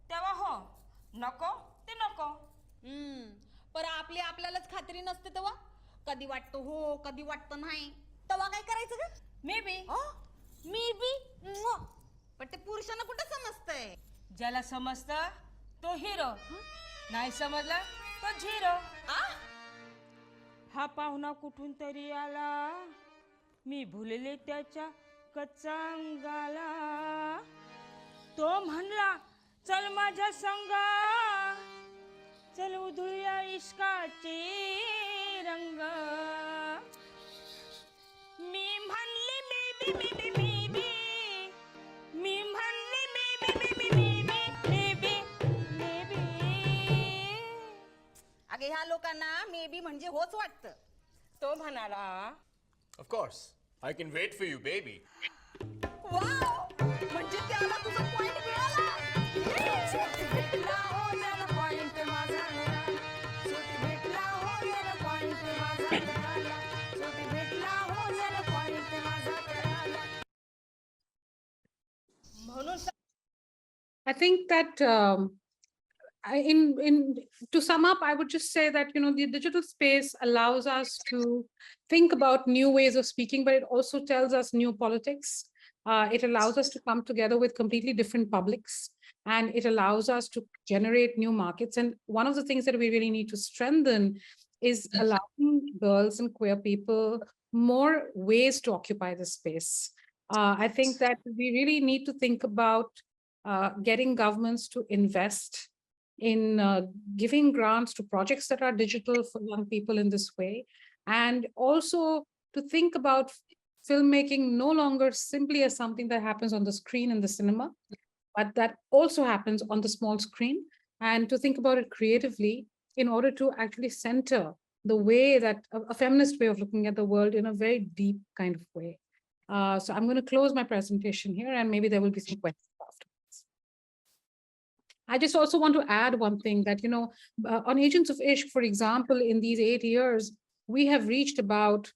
तेव्हा हो, नको ते नको. पर आपल्यालाच खात्री नसते तेव्हा, कधी वाटतं हो कधी वाटतं नाही, तेव्हा काय करायचं ग? मे बी मी बी पण ते पुरुषांना कुठं समजतंय? ज्याला समजतं तो हिरो, नाही समजला तो झिरो. हा पाहुणा कुठून तरी आला, मी भुलले त्याच्या कच्चा अंगाला. तो म्हणला चल माझ्या संगा, चल उधळूया इश्काचे रंग. मी म्हणले बेबी बेबी बेबी, मी म्हणले baby baby baby baby baby. अगे ह्या लोकांना मे बी म्हणजे होच वाटतं. तो म्हणाला Of course, I can wait for you, baby. वाव, म्हणजे त्याला तुझा पॉइंट मिळाला. भेटला हो त्याला पॉइंट माझा मिळाला, शेवटी भेटला हो त्याला पॉइंट माझा मिळाला, शेवटी भेटला हो त्याला पॉइंट माझा मिळाला. म्हणून I think that to sum up, I would just say that, you know, the digital space allows us to think about new ways of speaking, but it also tells us new politics. It allows us to come together with completely different publics, and it allows us to generate new markets. And one of the things that we really need to strengthen is allowing girls and queer people more ways to occupy the space. I think that we really need to think about getting governments to invest in giving grants to projects that are digital for young people in this way, and also to think about filmmaking no longer simply as something that happens on the screen in the cinema, but that also happens on the small screen, and to think about it creatively in order to actually center the way that a feminist way of looking at the world in a very deep kind of way. So I'm going to close my presentation here, and maybe there will be some questions afterwards. I just also want to add one thing that, you know, on Agents of Ishq, for example, in these 8 years, we have reached about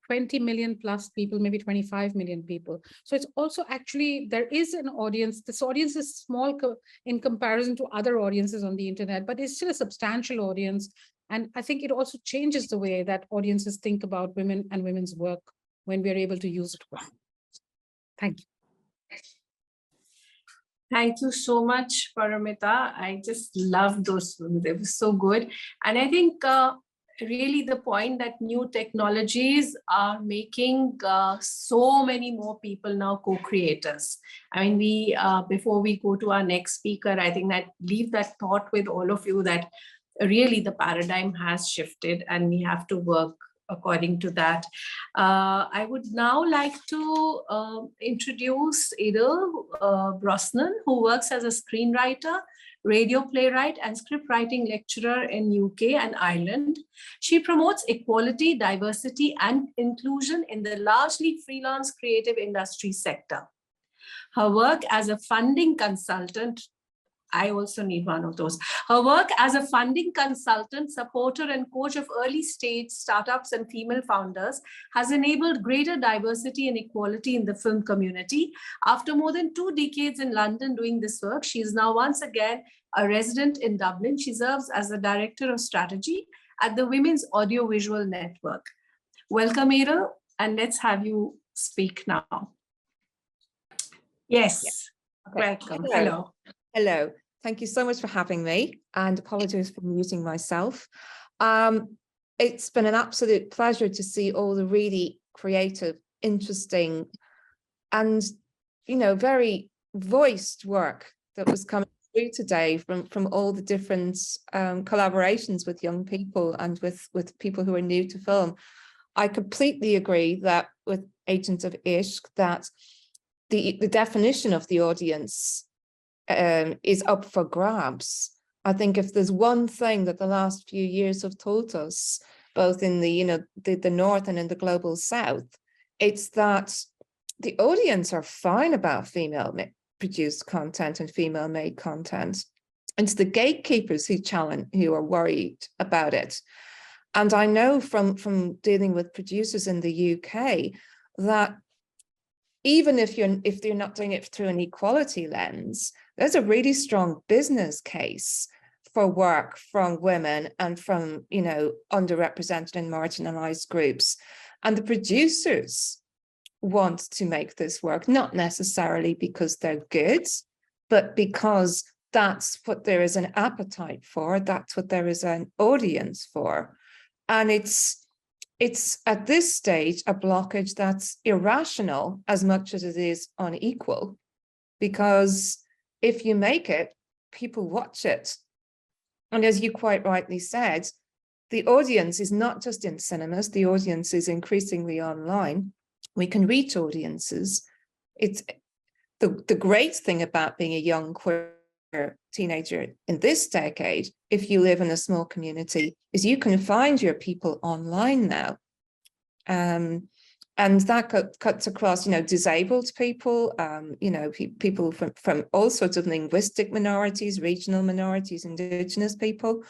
20 million plus people, maybe 25 million people. So it's also actually, there is an audience. This audience is small in comparison to other audiences on the internet, but it's still a substantial audience. And I think it also changes the way that audiences think about women and women's work when we are able to use it well. Thank you. Thank you so much, Paramita. I just love those. They were so good. And I think really the point that new technologies are making so many more people now co-creators. I mean, before we go to our next speaker, I think that leave that thought with all of you that really the paradigm has shifted and we have to work according to that. I would now like to introduce Edel Brosnan, who works as a screenwriter, radio playwright, and script writing lecturer in UK and Ireland. She promotes equality, diversity, and inclusion in the largely freelance creative industry sector. Her work as a funding consultant, I also need one of those. Her work as a funding consultant, supporter, and coach of early stage startups and female founders has enabled greater diversity and equality in the film community. After more than 2 decades in London doing this work, she is now once again a resident in Dublin. She serves as the director of strategy at the Women's Audiovisual Network. Welcome, Edel, and let's have you speak now. Yes, okay. Welcome. Hello. Hello. Thank you so much for having me, and apologies for muting myself. It's been an absolute pleasure to see all the really creative, interesting, and, you know, very voiced work that was coming through today from all the different collaborations with young people and with people who are new to film. I completely agree that with Agents of Ishq, that the definition of the audience is up for grabs. I think if there's one thing that the last few years have taught us, both in the, you know, the North and in the global South, it's that the audience are fine about female produced content and female made content. It's the gatekeepers who are worried about it. And I know from dealing with producers in the UK that even if you're not doing it through an equality lens, there's a really strong business case for work from women and from, you know, underrepresented and marginalized groups. And the producers want to make this work, not necessarily because they're good, but because that's what there is an appetite for, that's what there is an audience for. And it's at this stage a blockage that's irrational as much as it is unequal, because if you make it, people watch it. And as you quite rightly said, the audience is not just in cinemas, the audience is increasingly online. We can reach audiences. It's the great thing about being a young queer teenager in this decade, if you live in a small community, is you can find your people online now. And that cuts across, disabled people, people from all sorts of linguistic minorities, regional minorities, indigenous people.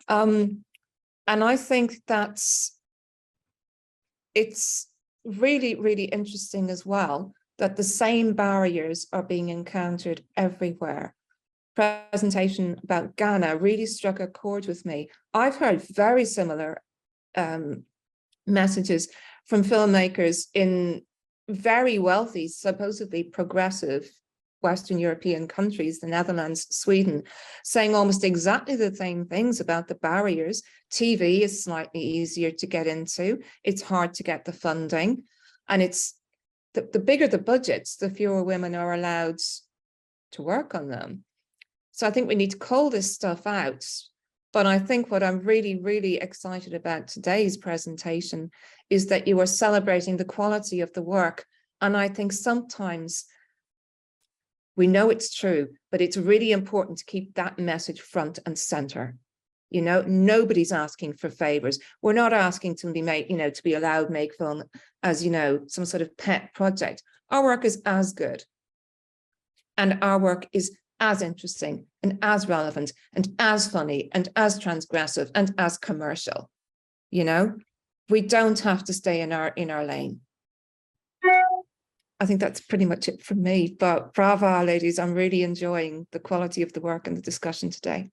And I think it's really, really interesting as well that the same barriers are being encountered everywhere. Presentation about Ghana really struck a chord with me. I've heard very similar messages from filmmakers in very wealthy, supposedly progressive Western European countries, the Netherlands, Sweden, saying almost exactly the same things about the barriers. TV is slightly easier to get into. It's hard to get the funding. And it's the bigger the budgets, the fewer women are allowed to work on them. So I think we need to call this stuff out. But I think what I'm really, really excited about today's presentation is that you are celebrating the quality of the work. And I think sometimes we know it's true, but it's really important to keep that message front and center. Nobody's asking for favors. We're not asking to be made, to be allowed make film as, some sort of pet project. Our work is as good. And our work is as interesting and as relevant and as funny and as transgressive and as commercial. We don't have to stay in our lane. I think that's pretty much it from me, but brava, ladies. I'm really enjoying the quality of the work and the discussion today.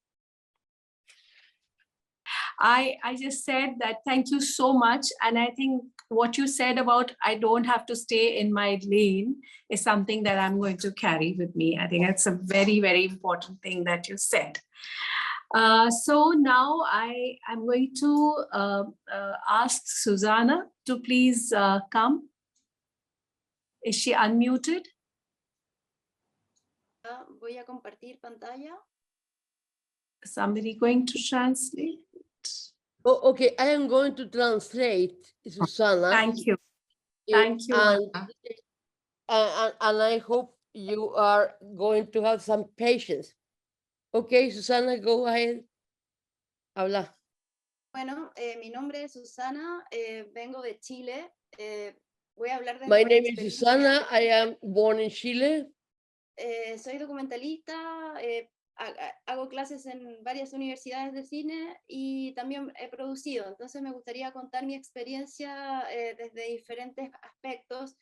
I just said that thank you so much. And I think what you said about I don't have to stay in my lane is something that I'm going to carry with me. I think that's a very, very important thing that you said. So now I'm going to ask Susana to please come. Is she unmuted? Voy a compartir pantalla. Somebody going to translate? Oh, okay, I am going to translate, Susana. Thank you. Thank you. And I hope you are going to have some patience. Okay, Susana, go ahead. Habla. Bueno, mi nombre es Susana, vengo de Chile. Voy a hablar de My name is Susana. I am born in Chile. Soy documentalista, hago clases en varias universidades de cine y también he producido. Entonces me gustaría contar mi experiencia desde diferentes aspectos.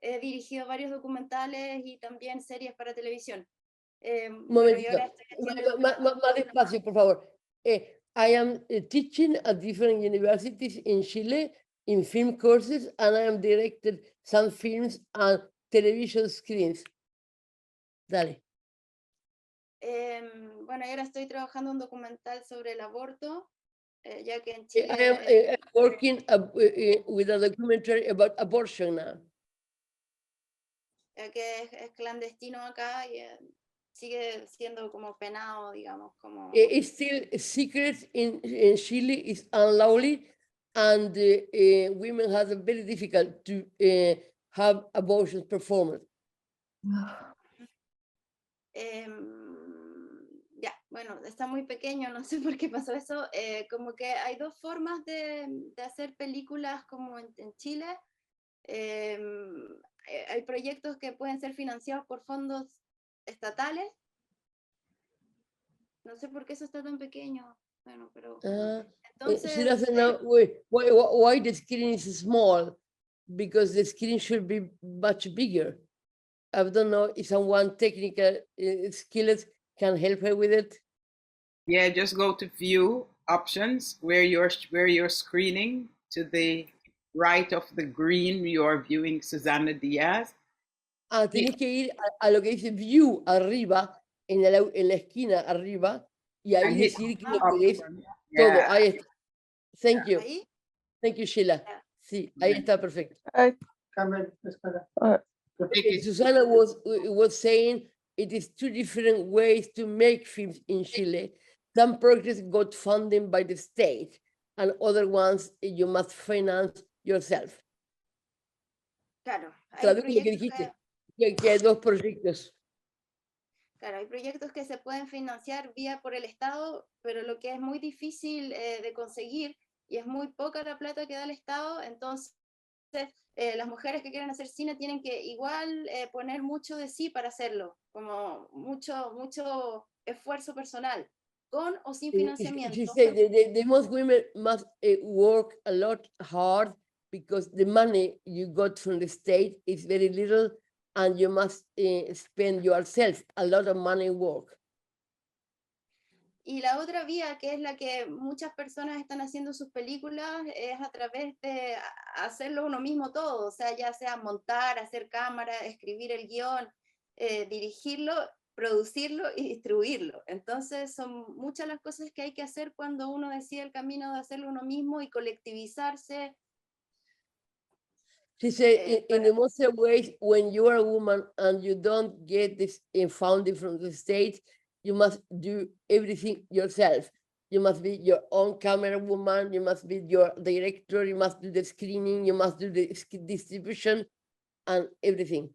He dirigido varios documentales y también series para televisión. Bueno, más despacio, por favor. I am teaching at different universities in Chile in film courses, and I am directed some films and television screens. Dale. Bueno, ahora estoy trabajando un documental sobre el aborto, ya que en Chile... I am working with a documentary about abortion now. Ya que es clandestino acá y sigue siendo como penado, digamos. Como... It's still secret in Chile, is unlawful, and women have it very difficult to have abortions performed. Ya, bueno, está muy pequeño, no sé por qué pasó eso. Como que hay dos formas de hacer películas como en Chile. Hay proyectos que pueden ser financiados por fondos estatales. No sé por qué eso está tan pequeño. Bueno, pero entonces, she doesn't know why the screen is small, because the screen should be much bigger. I don't know if someone technical skills can help her with it. Yeah, just go to view options where you're screening to the right of the green, you are viewing Susana Díaz. Ah, tienes que ir a lo que dice view arriba, en la esquina arriba, y ahí And hit decir que lo up que es from- todo. yeah. Ahí está. Thank you. Ahí. Thank you, Sheila. Sí, ahí está perfecto. Okay, Susana was saying it is two different ways to make films in Chile. Some projects got funding by the state, and other ones you must finance yourself. Claro, hay Traduce lo que proyectos dijiste, que hay dos proyectos. Claro, hay proyectos que se pueden financiar vía por el Estado, pero lo que es muy difícil de conseguir y es muy poca la plata que da el Estado, entonces las mujeres que quieren hacer cine tienen que igual poner mucho de sí para hacerlo, como mucho esfuerzo personal, con o sin financiamiento. She said the most women must work a lot hard because the money you got from the state is very little and you must spend yourself a lot of money work. Y la otra vía, que es la que muchas personas están haciendo sus películas, es a través de hacerlo uno mismo todo, o sea, ya sea montar, hacer cámara, escribir el guión, dirigirlo, producirlo y distribuirlo. Entonces son muchas las cosas que hay que hacer cuando uno decide el camino de hacerlo uno mismo y colectivizarse. She said, in the most ways, when you are a woman and you don't get this funding from the state, you must do everything yourself. You must be your own camera woman, you must be your director, you must do the screening, you must do the distribution and everything.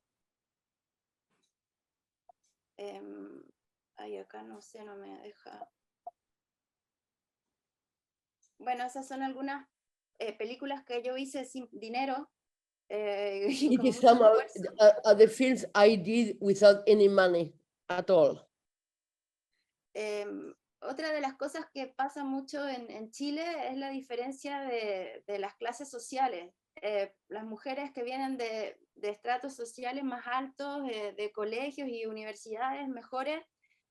Ay, acá no sé, no me deja. Bueno, esas son algunas películas que yo hice sin dinero. It is some of the films I did without any money at all. Otra de las cosas que pasa mucho en Chile es la diferencia de las clases sociales. Las mujeres que vienen de estratos sociales más altos, de colegios y universidades mejores,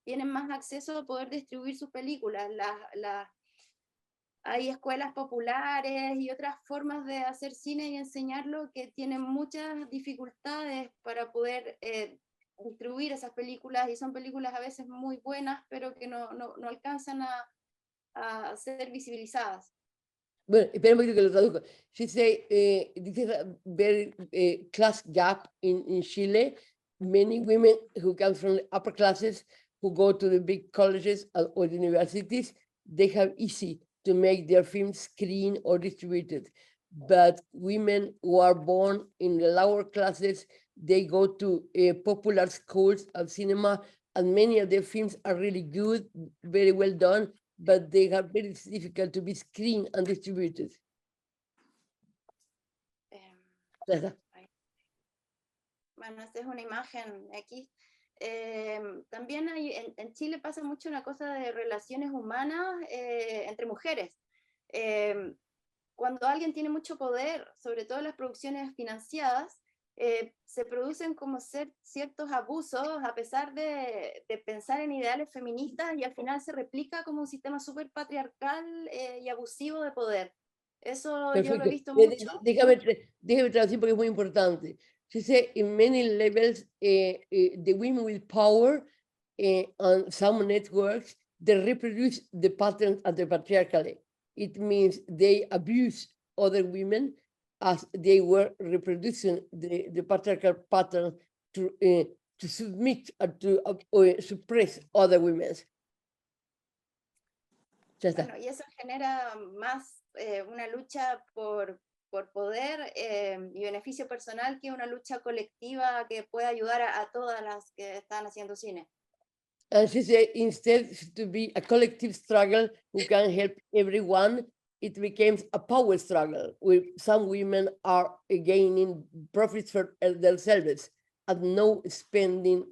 tienen más acceso a poder distribuir sus películas. Hay escuelas populares y otras formas de hacer cine y enseñarlo que tienen muchas dificultades para poder distribuir esas películas, y son películas a veces muy buenas, pero que no alcanzan a ser visibilizadas. Bueno, espera un poquito que lo traduzco. She say, this is a very class gap in Chile. Many women who come from the upper classes, who go to the big colleges or the universities, they have easy to make their films screen or distributed. But women who are born in the lower classes, they go to popular schools of cinema, and many of their films are really good, very well done, but they are very difficult to be screened and distributed. Bueno, esta es una imagen aquí. También en Chile pasa mucho una cosa de relaciones humanas entre mujeres. Cuando alguien tiene mucho poder, sobre todo en las producciones financiadas, se producen como ciertos abusos a pesar de pensar en ideales feministas, y al final se replica como un sistema súper patriarcal y abusivo de poder. Eso yo lo he visto mucho. Déjame traducir porque es muy importante. She said in many levels, the women with power on some networks, they reproduce the patterns of the patriarchy. It means they abuse other women as they were reproducing the patriarchal pattern to submit or to suppress other women. Bueno, y eso genera más una lucha por poder y beneficio personal que una lucha colectiva que pueda ayudar a todas las que están haciendo cine. And she said, instead to be a collective struggle who can help everyone, it becomes a power struggle where some women are gaining profits for themselves and no spending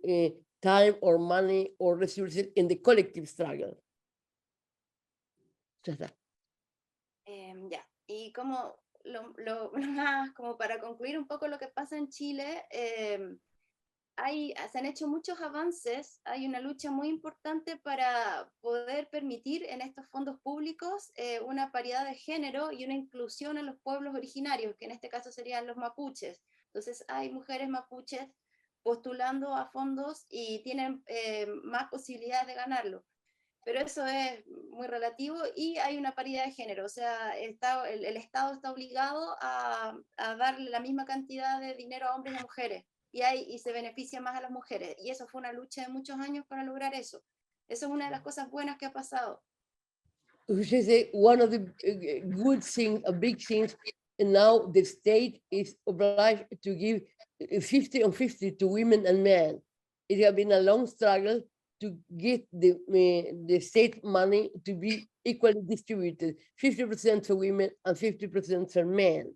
time or money or resources in the collective struggle. Ya, y como lo más, como para concluir un poco lo que pasa en Chile, se han hecho muchos avances, hay una lucha muy importante para poder permitir en estos fondos públicos una paridad de género y una inclusión en los pueblos originarios, que en este caso serían los mapuches. Entonces hay mujeres mapuches postulando a fondos y tienen más posibilidades de ganarlo. Pero eso es muy relativo y hay una paridad de género, o sea, el Estado está obligado a darle la misma cantidad de dinero a hombres y a mujeres, y se beneficia más a las mujeres, y eso fue una lucha de muchos años para lograr eso. Eso es una de las cosas buenas que ha pasado. Which is one of the good things, a big things, and now the state is obliged to give 50 on 50 to women and men. It has been a long struggle to get the state money to be equally distributed, 50% for women and 50% for men.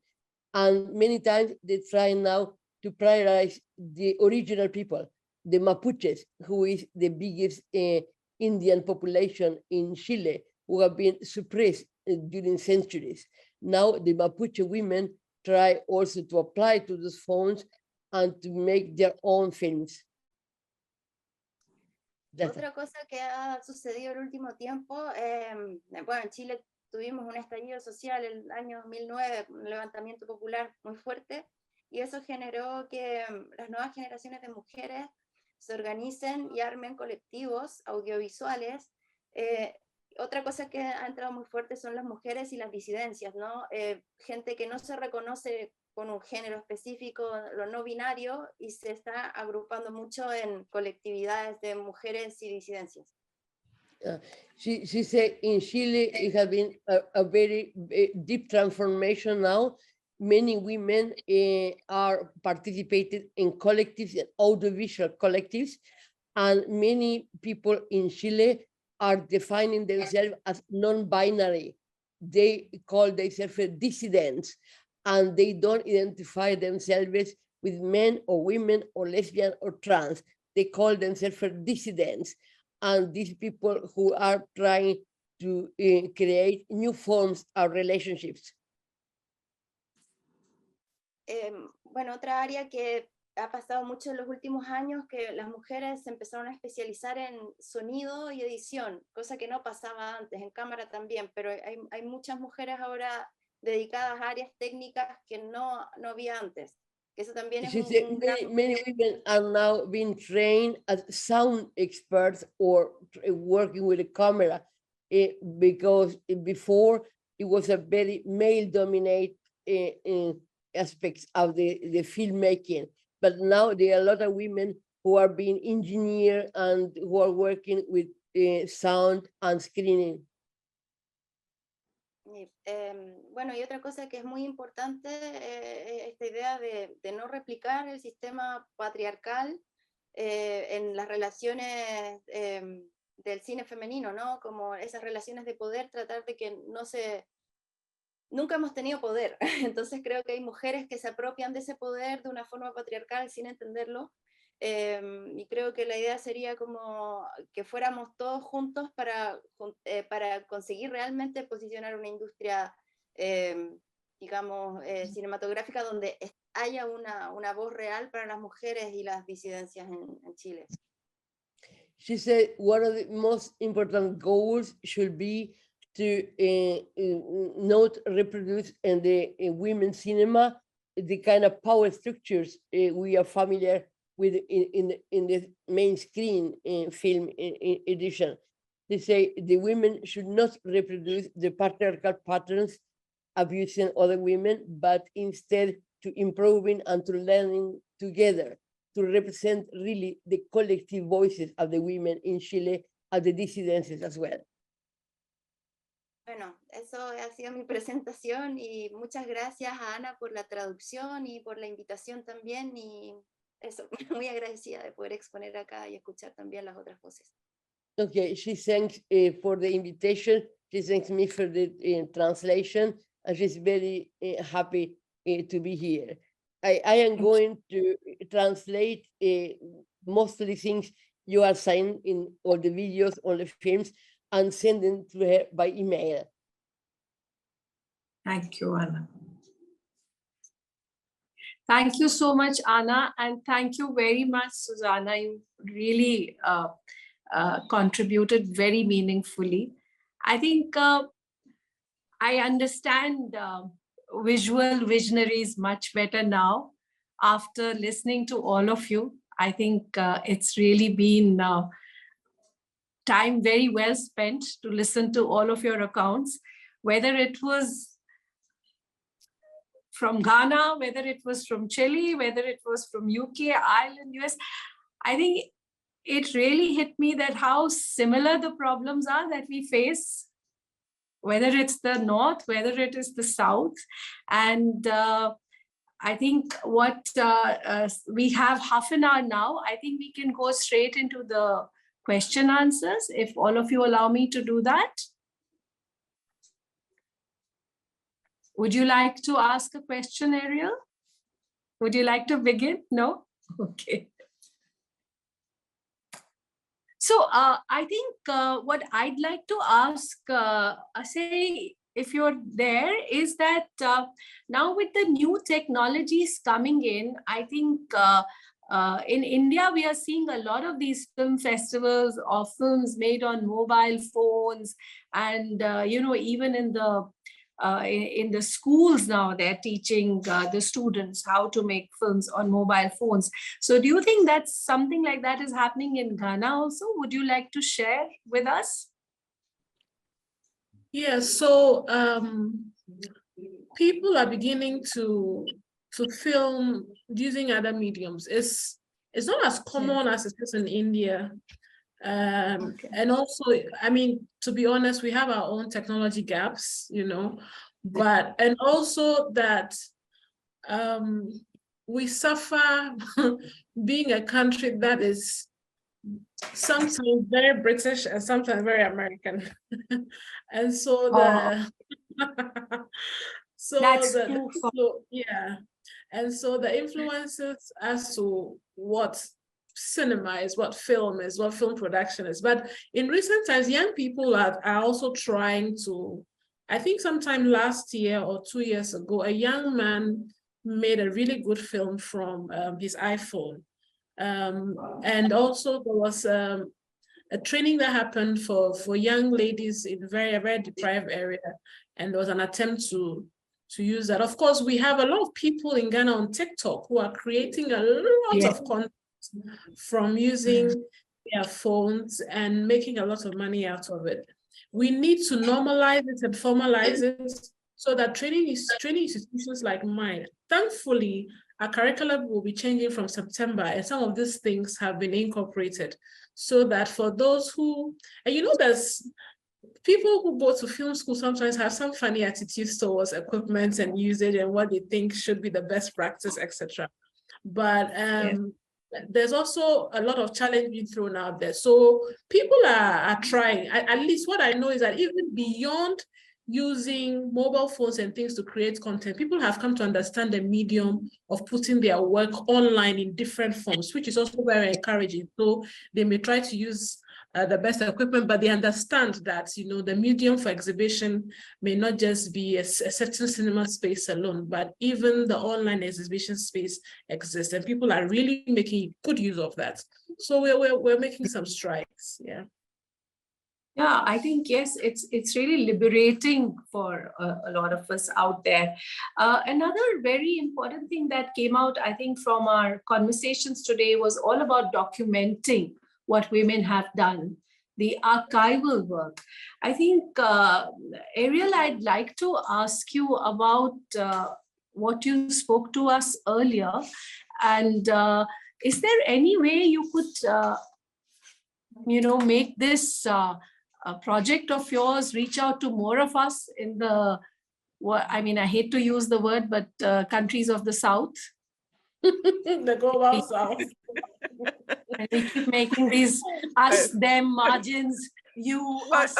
And many times they try now to prioritize the original people, the Mapuches, who is the biggest Indian population in Chile, who have been suppressed during centuries. Now the Mapuche women try also to apply to those funds and to make their own films. Otra cosa que ha sucedido el último tiempo, bueno, en Chile tuvimos un estallido social en el año 2009, un levantamiento popular muy fuerte, y eso generó que las nuevas generaciones de mujeres se organicen y armen colectivos audiovisuales. Otra cosa que ha entrado muy fuerte son las mujeres y las disidencias, ¿no? Gente que no se reconoce con un género específico, lo no binario, y se está agrupando mucho en colectividades de mujeres y disidencias. She said in Chile it has been a very deep transformation now. Many women are participating in collectives and audiovisual collectives, and many people in Chile are defining themselves as non-binary. They call themselves dissidents, and they don't identify themselves with men or women or lesbian or trans. They call themselves dissidents. And these people who are trying to create new forms of relationships. Bueno, otra área que ha pasado mucho en los últimos años, que las mujeres se empezaron a especializar en sonido y edición, cosa que no pasaba antes, en cámara también, pero hay muchas mujeres ahora dedicadas a áreas técnicas que no había antes. Eso también es many women are now being trained as sound experts or working with a camera, because before it was a very male-dominated aspects of the filmmaking. But now there are a lot of women who are being engineers and who are working with sound and screening. Bueno, y otra cosa que es muy importante, esta idea de no replicar el sistema patriarcal en las relaciones del cine femenino, ¿no? Como esas relaciones de poder, tratar de que nunca hemos tenido poder, entonces creo que hay mujeres que se apropian de ese poder de una forma patriarcal sin entenderlo, y creo que la idea sería como que fuéramos todos juntos para conseguir realmente posicionar una industria, digamos, cinematográfica donde haya una voz real para las mujeres y las disidencias en Chile. She said one of the most important goals should be to not reproduce in the women's cinema the kind of power structures we are familiar with in the main screen film edition. They say the women should not reproduce the patriarchal patterns abusing other women, but instead to improving and to learning together to represent really the collective voices of the women in Chile and the dissidences as well. Bueno, eso ha sido mi presentación y muchas gracias a Ana por la traducción y por la invitación también, y eso, muy agradecida de poder exponer acá y escuchar también las otras voces. Okay, she thanks for the invitation. She thanks me for the translation, and she's very happy to be here. I am going to translate most of the things you are saying in all the videos, all the films, and send them to her by email. Thank you, Anna. Thank you so much, Anna, and thank you very much, Susana. You really contributed very meaningfully. I think I understand visual visionaries much better now after listening to all of you. I think it's really been time very well spent to listen to all of your accounts, whether it was from Ghana, whether it was from Chile, whether it was from UK, Ireland, US. I think it really hit me that how similar the problems are that we face, whether it's the North, whether it is the South. And I think what we have half an hour now, I think we can go straight into the question answers, if all of you allow me to do that. Would you like to ask a question, Ariel? Would you like to begin? No? Okay. So I think what I'd like to ask, say, if you're there, is that now with the new technologies coming in, I think in India, we are seeing a lot of these film festivals of films made on mobile phones. And, you know, even in the schools now, they're teaching the students how to make films on mobile phones. So do you think that something like that is happening in Ghana also? Would you like to share with us? Yeah, so people are beginning to film using other mediums. It's not as common as it is in India. And also, I mean, to be honest, we have our own technology gaps, you know, but, and also that we suffer being a country that is sometimes very British and sometimes very American. And so and so the influences as to what cinema is, what film is, what film production is. But in recent times, young people are also trying to, I think sometime last year or 2 years ago, a young man made a really good film from his iPhone. And also there was a training that happened for young ladies in a very deprived area. And there was an attempt to use that. Of course, we have a lot of people in Ghana on TikTok who are creating a lot of content from using their phones and making a lot of money out of it. We need to normalize it and formalize it so that training institutions like mine, thankfully, our curriculum will be changing from September, and some of these things have been incorporated so that for those who, and you know, there's people who go to film school sometimes have some funny attitudes towards equipment and usage and what they think should be the best practice, etc. But there's also a lot of challenge being thrown out there. So people are trying. At least what I know is that even beyond using mobile phones and things to create content, people have come to understand the medium of putting their work online in different forms, which is also very encouraging. So they may try to use the best equipment, but they understand that, you know, the medium for exhibition may not just be a certain cinema space alone, but even the online exhibition space exists, and people are really making good use of that. So we're making some strides, yeah. Yeah, I think, yes, it's really liberating for a lot of us out there. Another very important thing that came out, I think, from our conversations today was all about documenting what women have done, the archival work. I think, Ariel, I'd like to ask you about what you spoke to us earlier. And is there any way you could, you know, make this a project of yours reach out to more of us in the, I mean, I hate to use the word, but countries of the South? The global South. And we keep making these us, them margins, you, us.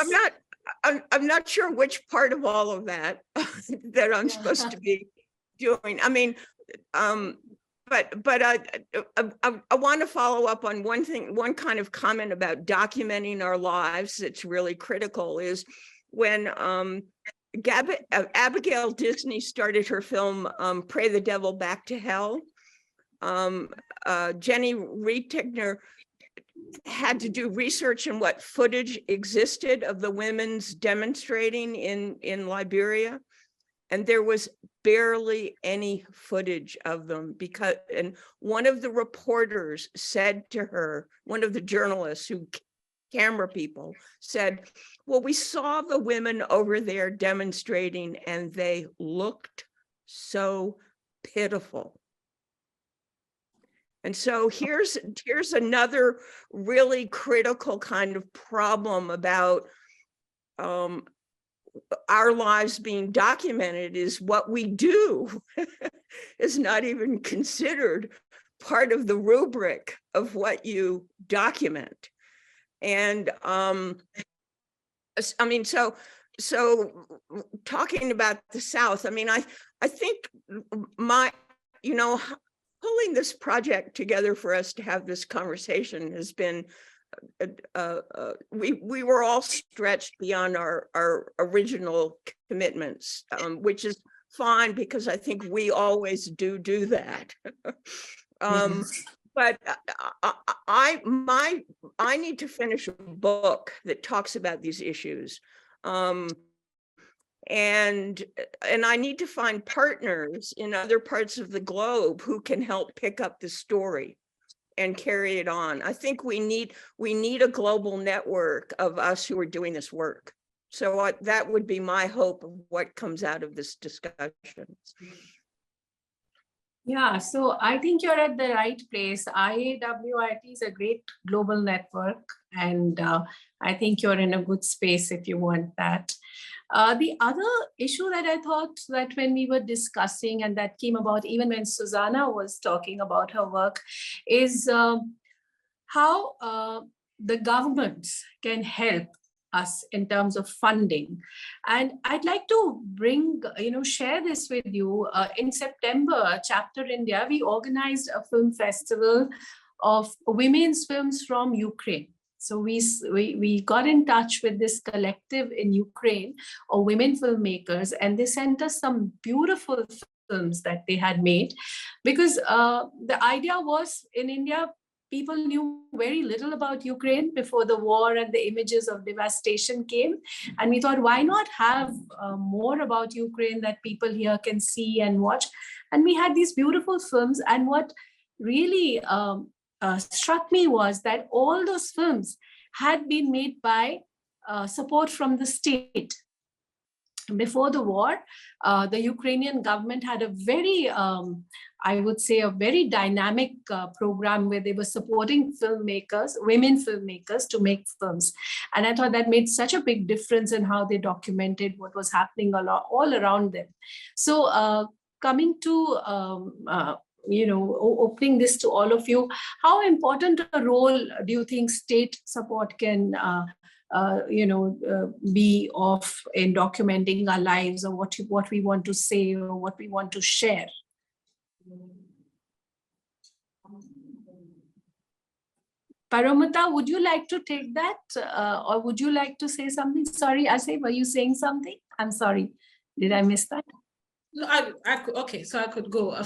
I'm not sure which part of all of that that I'm supposed to be doing. I mean, but I want to follow up on one thing, one kind of comment about documenting our lives that's really critical is when Abigail Disney started her film Pray the Devil Back to Hell. Jenny Reitigner had to do research in what footage existed of the women's demonstrating in Liberia. And there was barely any footage of them and one of the reporters said to her, one of the journalists camera people said, well, we saw the women over there demonstrating and they looked so pitiful. And so here's another really critical kind of problem about our lives being documented is what we do is not even considered part of the rubric of what you document. And I mean, so talking about the South, I mean, I think pulling this project together for us to have this conversation has been, we were all stretched beyond our original commitments, which is fine because I think we always do that. But I need to finish a book that talks about these issues. And I need to find partners in other parts of the globe who can help pick up the story and carry it on. I think we need a global network of us who are doing this work. So that would be my hope of what comes out of this discussion. Yeah, so I think you're at the right place. IAWRT is a great global network, and I think you're in a good space if you want that. The other issue that I thought that when we were discussing and that came about even when Susana was talking about her work is how the governments can help us in terms of funding. And I'd like to share this with you. In September, Chapter India, we organized a film festival of women's films from Ukraine. So we got in touch with this collective in Ukraine of women filmmakers, and they sent us some beautiful films that they had made, because the idea was in India, people knew very little about Ukraine before the war and the images of devastation came. And we thought, why not have more about Ukraine that people here can see and watch? And we had these beautiful films. And what really struck me was that all those films had been made by support from the state. Before the war, the Ukrainian government had a very, I would say, a very dynamic program where they were supporting filmmakers, women filmmakers, to make films. And I thought that made such a big difference in how they documented what was happening all around them. So coming to, opening this to all of you, how important a role do you think state support can be of in documenting our lives, or what we want to say or what we want to share? Paramita, would you like to take that, or would you like to say something? Sorry, Asif, were you saying something? I'm sorry, did I miss that? No, okay, so I could go.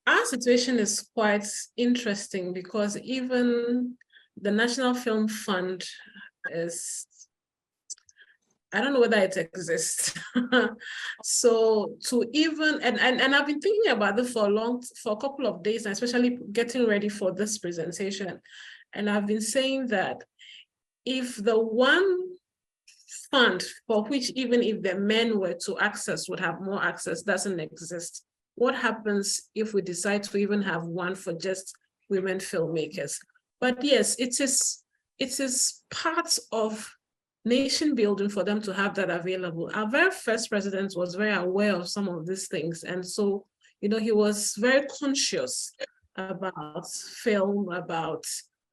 Our situation is quite interesting because even the National Film Fund is, I don't know whether it exists. So to even, and I've been thinking about this for a couple of days, especially getting ready for this presentation. And I've been saying that if the one fund for which even if the men were to access would have more access doesn't exist, what happens if we decide to even have one for just women filmmakers? But yes, it is part of nation building for them to have that available. Our very first president was very aware of some of these things. And so, he was very conscious about film, about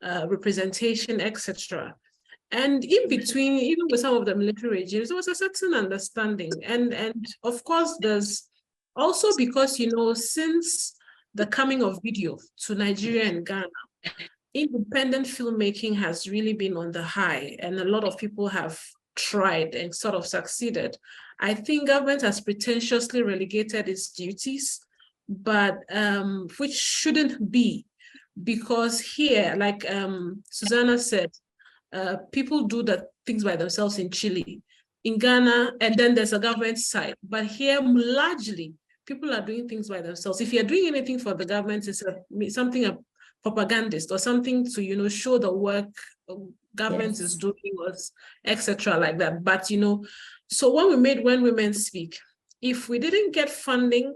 representation, etc. And in between, even with some of the military regimes, there was a certain understanding. And of course, there's also because, since the coming of video to Nigeria and Ghana, independent filmmaking has really been on the high, and a lot of people have tried and sort of succeeded. I think government has pretentiously relegated its duties, but which shouldn't be, because here, like Susana said, people do the things by themselves in Chile, in Ghana, and then there's a government side. But here, largely, people are doing things by themselves. If you're doing anything for the government, it's something a propagandist or something to, you know, show the work government is doing, or etc. like that. But, you know, so when we made When Women Speak, if we didn't get funding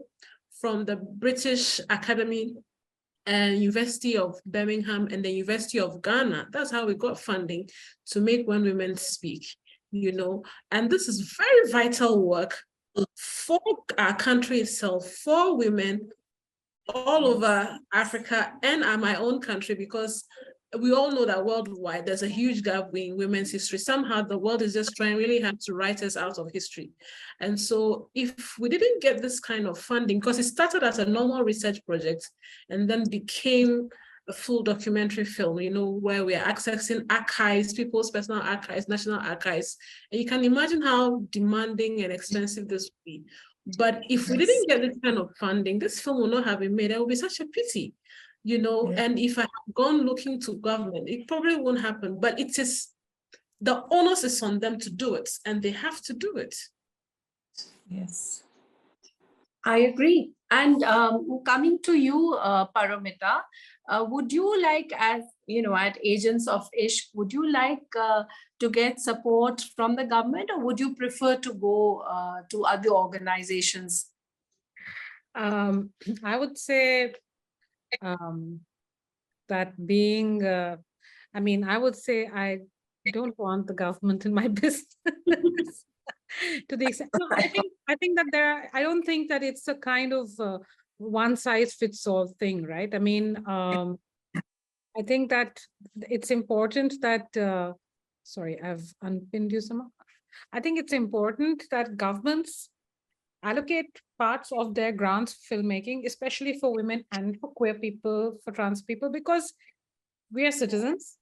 from the British Academy and University of Birmingham and the University of Ghana, that's how we got funding to make When Women Speak, you know. And this is very vital work for our country itself, for women all over Africa and my own country, because we all know that worldwide there's a huge gap in women's history. Somehow the world is just trying really hard to write us out of history. And so if we didn't get this kind of funding, because it started as a normal research project and then became a full documentary film, you know, where we are accessing archives, people's personal archives, national archives. And you can imagine how demanding and expensive this would be. But if we didn't get this kind of funding, this film would not have been made. It would be such a pity, you know. And if I had gone looking to government, it probably won't happen. But it is, the onus is on them to do it, and they have to do it. Yes, I agree. And coming to you, Paramita, would you like, as you know, at Agents of Ishq, would you like to get support from the government, or would you prefer to go to other organizations? I would say that being, I mean, I would say I don't want the government in my business. To the extent, no, I think that I don't think that it's a kind of one size fits all thing, right? I mean, I think that it's important that, sorry, I've unpinned you somehow. I think it's important that governments allocate parts of their grants for filmmaking, especially for women and for queer people, for trans people, because we are citizens.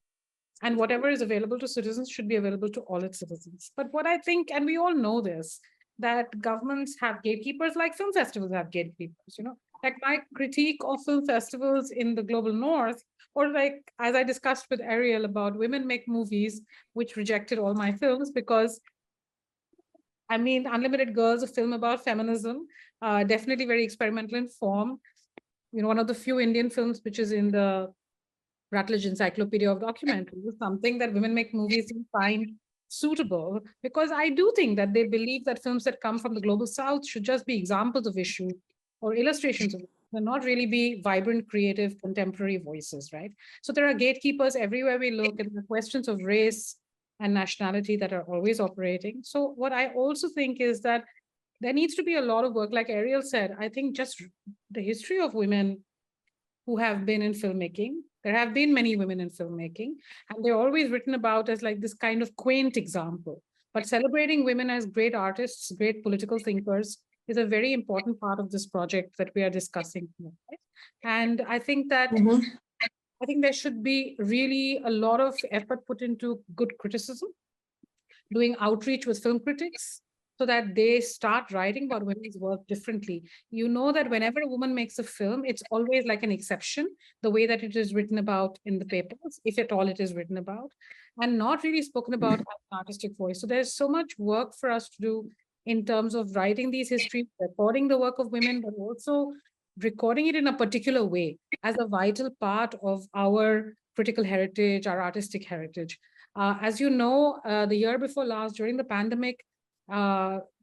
And whatever is available to citizens should be available to all its citizens. But what I think, and we all know this, that governments have gatekeepers, like film festivals have gatekeepers, you know, like my critique of film festivals in the global north, or like, as I discussed with Ariel about Women Make Movies, which rejected all my films because, I mean, Unlimited Girls, a film about feminism, definitely very experimental in form, you know, one of the few Indian films which is in the Routledge Encyclopedia of Documentaries, is something that Women Make Movies find suitable, because I do think that they believe that films that come from the global south should just be examples of issue or illustrations of it, and not really be vibrant, creative, contemporary voices, right? So there are gatekeepers everywhere we look, and the questions of race and nationality that are always operating. So what I also think is that there needs to be a lot of work, like Ariel said. I think just the history of women who have been in filmmaking, there have been many women in filmmaking, and they're always written about as like this kind of quaint example. But celebrating women as great artists, great political thinkers, is a very important part of this project that we are discussing here. Right? And I think that I think there should be really a lot of effort put into good criticism, doing outreach with film critics, so that they start writing about women's work differently. You know that whenever a woman makes a film, it's always like an exception, the way that it is written about in the papers, if at all it is written about, and not really spoken about as an artistic voice. So there's so much work for us to do in terms of writing these histories, recording the work of women, but also recording it in a particular way as a vital part of our critical heritage, our artistic heritage. As you know, the year before last, during the pandemic,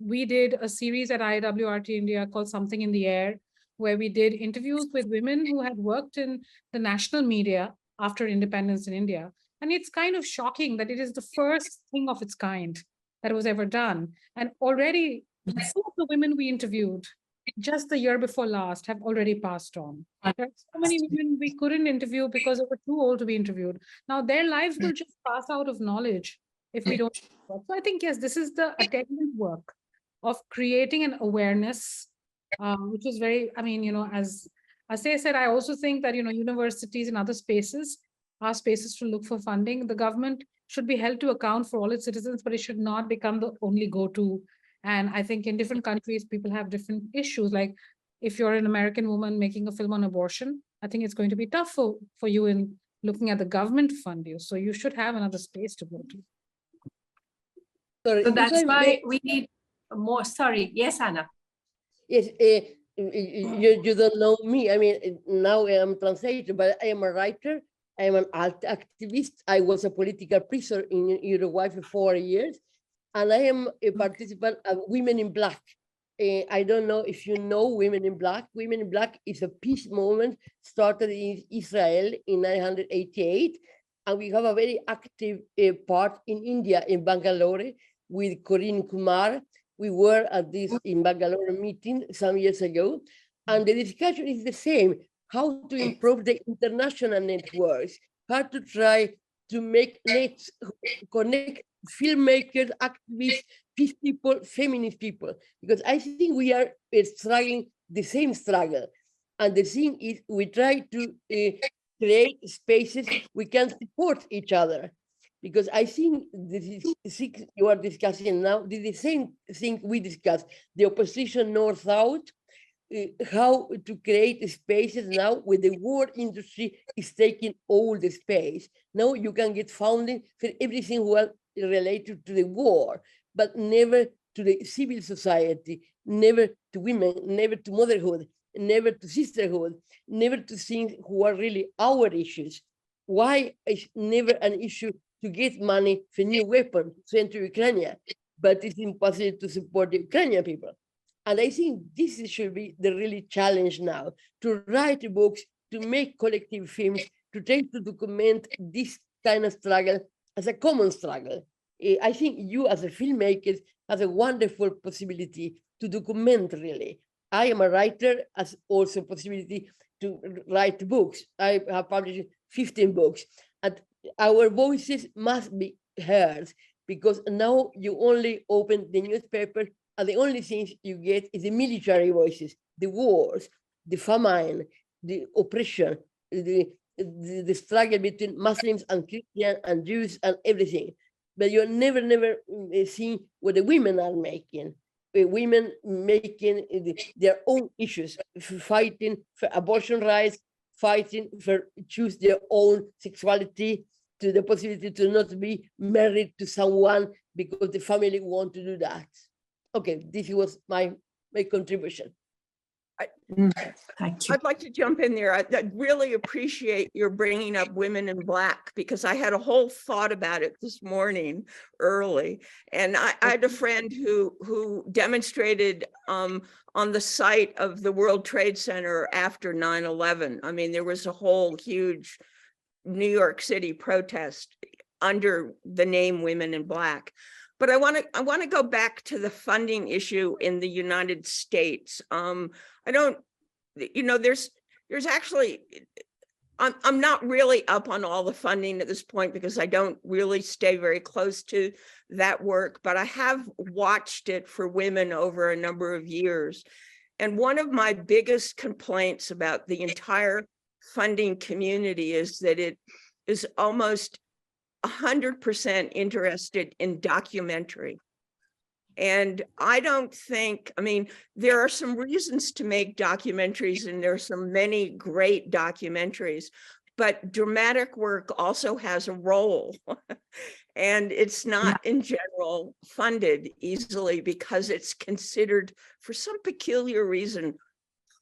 we did a series at IAWRT India called Something in the Air, where we did interviews with women who had worked in the national media after independence in India. And it's kind of shocking that it is the first thing of its kind that was ever done. And already, some of the women we interviewed just the year before last have already passed on. There are so many women we couldn't interview because they were too old to be interviewed. Now their lives will just pass out of knowledge if we don't. So I think, yes, this is the attendant work of creating an awareness, which is very, I mean, you know, as I said, I also think that, you know, universities and other spaces are spaces to look for funding. The government should be held to account for all its citizens, but it should not become the only go-to. And I think in different countries, people have different issues. Like if you're an American woman making a film on abortion, I think it's going to be tough for you in looking at the government fund you. So you should have another space to go to. So that's why we need more. Sorry. Yes, Anna. Yes, you don't know me. I mean, now I am translator, but I am a writer. I am an art activist. I was a political prisoner in Uruguay for 4 years, and I am a participant of Women in Black. I don't know if you know Women in Black. Women in Black is a peace movement started in Israel in 1988, and we have a very active part in India, in Bangalore, with Corinne Kumar. We were at this in Bangalore meeting some years ago, and the discussion is the same: how to improve the international networks, how to try to make nets connect filmmakers, activists, peace people, feminist people, because I think we are struggling the same struggle. And the thing is, we try to create spaces we can support each other. Because I think this is you are discussing now, the same thing we discussed, the opposition north-south, how to create spaces now where the war industry is taking all the space. Now you can get funding for everything well related to the war, but never to the civil society, never to women, never to motherhood, never to sisterhood, never to things who are really our issues. Why is never an issue to get money for new weapons sent to Ukraine, but it's impossible to support the Ukrainian people. And I think this should be the really challenge now, to write books, to make collective films, to try to document this kind of struggle as a common struggle. I think you as a filmmaker have a wonderful possibility to document really. I am a writer, as also possibility to write books. I have published 15 books, and our voices must be heard, because now you only open the newspaper and the only things you get is the military voices, the wars, the famine, the oppression, the struggle between Muslims and Christians and Jews and everything. But you're never seeing what the women are making. Women making their own issues, fighting for abortion rights, fighting for choose their own sexuality, to the possibility to not be married to someone because the family want to do that. Okay, this was my contribution. Thank you. I'd like to jump in there. I really appreciate your bringing up Women in Black, because I had a whole thought about it this morning early. And I had a friend who demonstrated on the site of the World Trade Center after 9/11. I mean, there was a whole huge New York City protest under the name Women in Black. But I want to go back to the funding issue in the United States. I don't, there's actually, I'm not really up on all the funding at this point, because I don't really stay very close to that work, but I have watched it for women over a number of years. And one of my biggest complaints about the entire funding community is that it is almost 100% interested in documentary. And I don't think, I mean, there are some reasons to make documentaries, and there are some many great documentaries, but dramatic work also has a role. And it's not in general funded easily because it's considered, for some peculiar reason,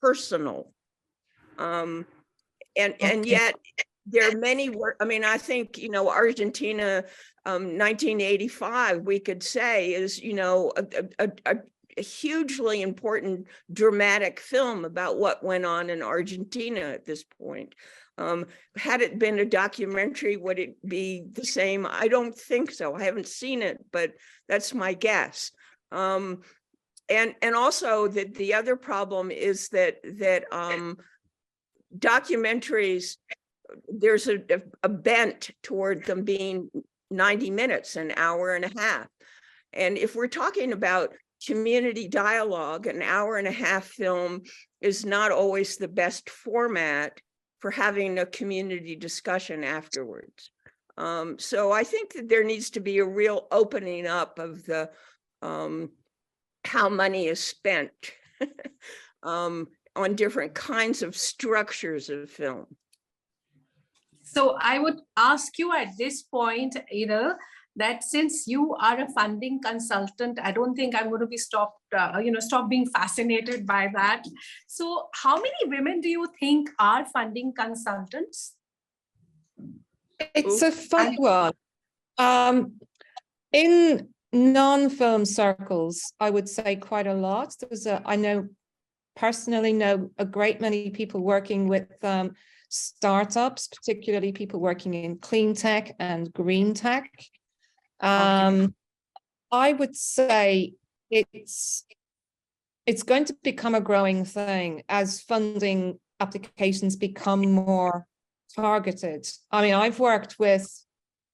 personal. And yet there are many work. I mean, I think, Argentina, 1985, we could say is, a hugely important dramatic film about what went on in Argentina at this point. Had it been a documentary, would it be the same? I don't think so. I haven't seen it, but that's my guess. And also that the other problem is that documentaries, there's a bent toward them being 90 minutes, an hour and a half. And if we're talking about community dialogue, an hour and a half film is not always the best format for having a community discussion afterwards. So I think that there needs to be a real opening up of the how money is spent on different kinds of structures of film. So I would ask you at this point, Edel, that since you are a funding consultant, I don't think I'm going to be stop being fascinated by that. So how many women do you think are funding consultants? It's a funny one. In non-film circles, I would say quite a lot. I personally know a great many people working with startups, particularly people working in clean tech and green tech. I would say it's going to become a growing thing as funding applications become more targeted. I mean, I've worked with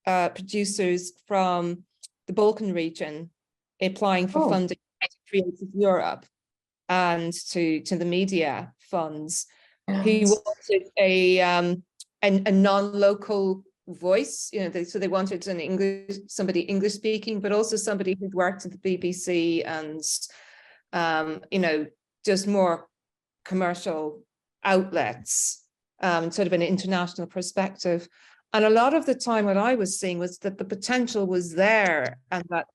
producers from the Balkan region applying for funding to Creative Europe and to the media funds who wanted a non-local voice, so they wanted somebody English speaking, but also somebody who'd worked at the BBC and just more commercial outlets, sort of an international perspective. And a lot of the time what I was seeing was that the potential was there, and that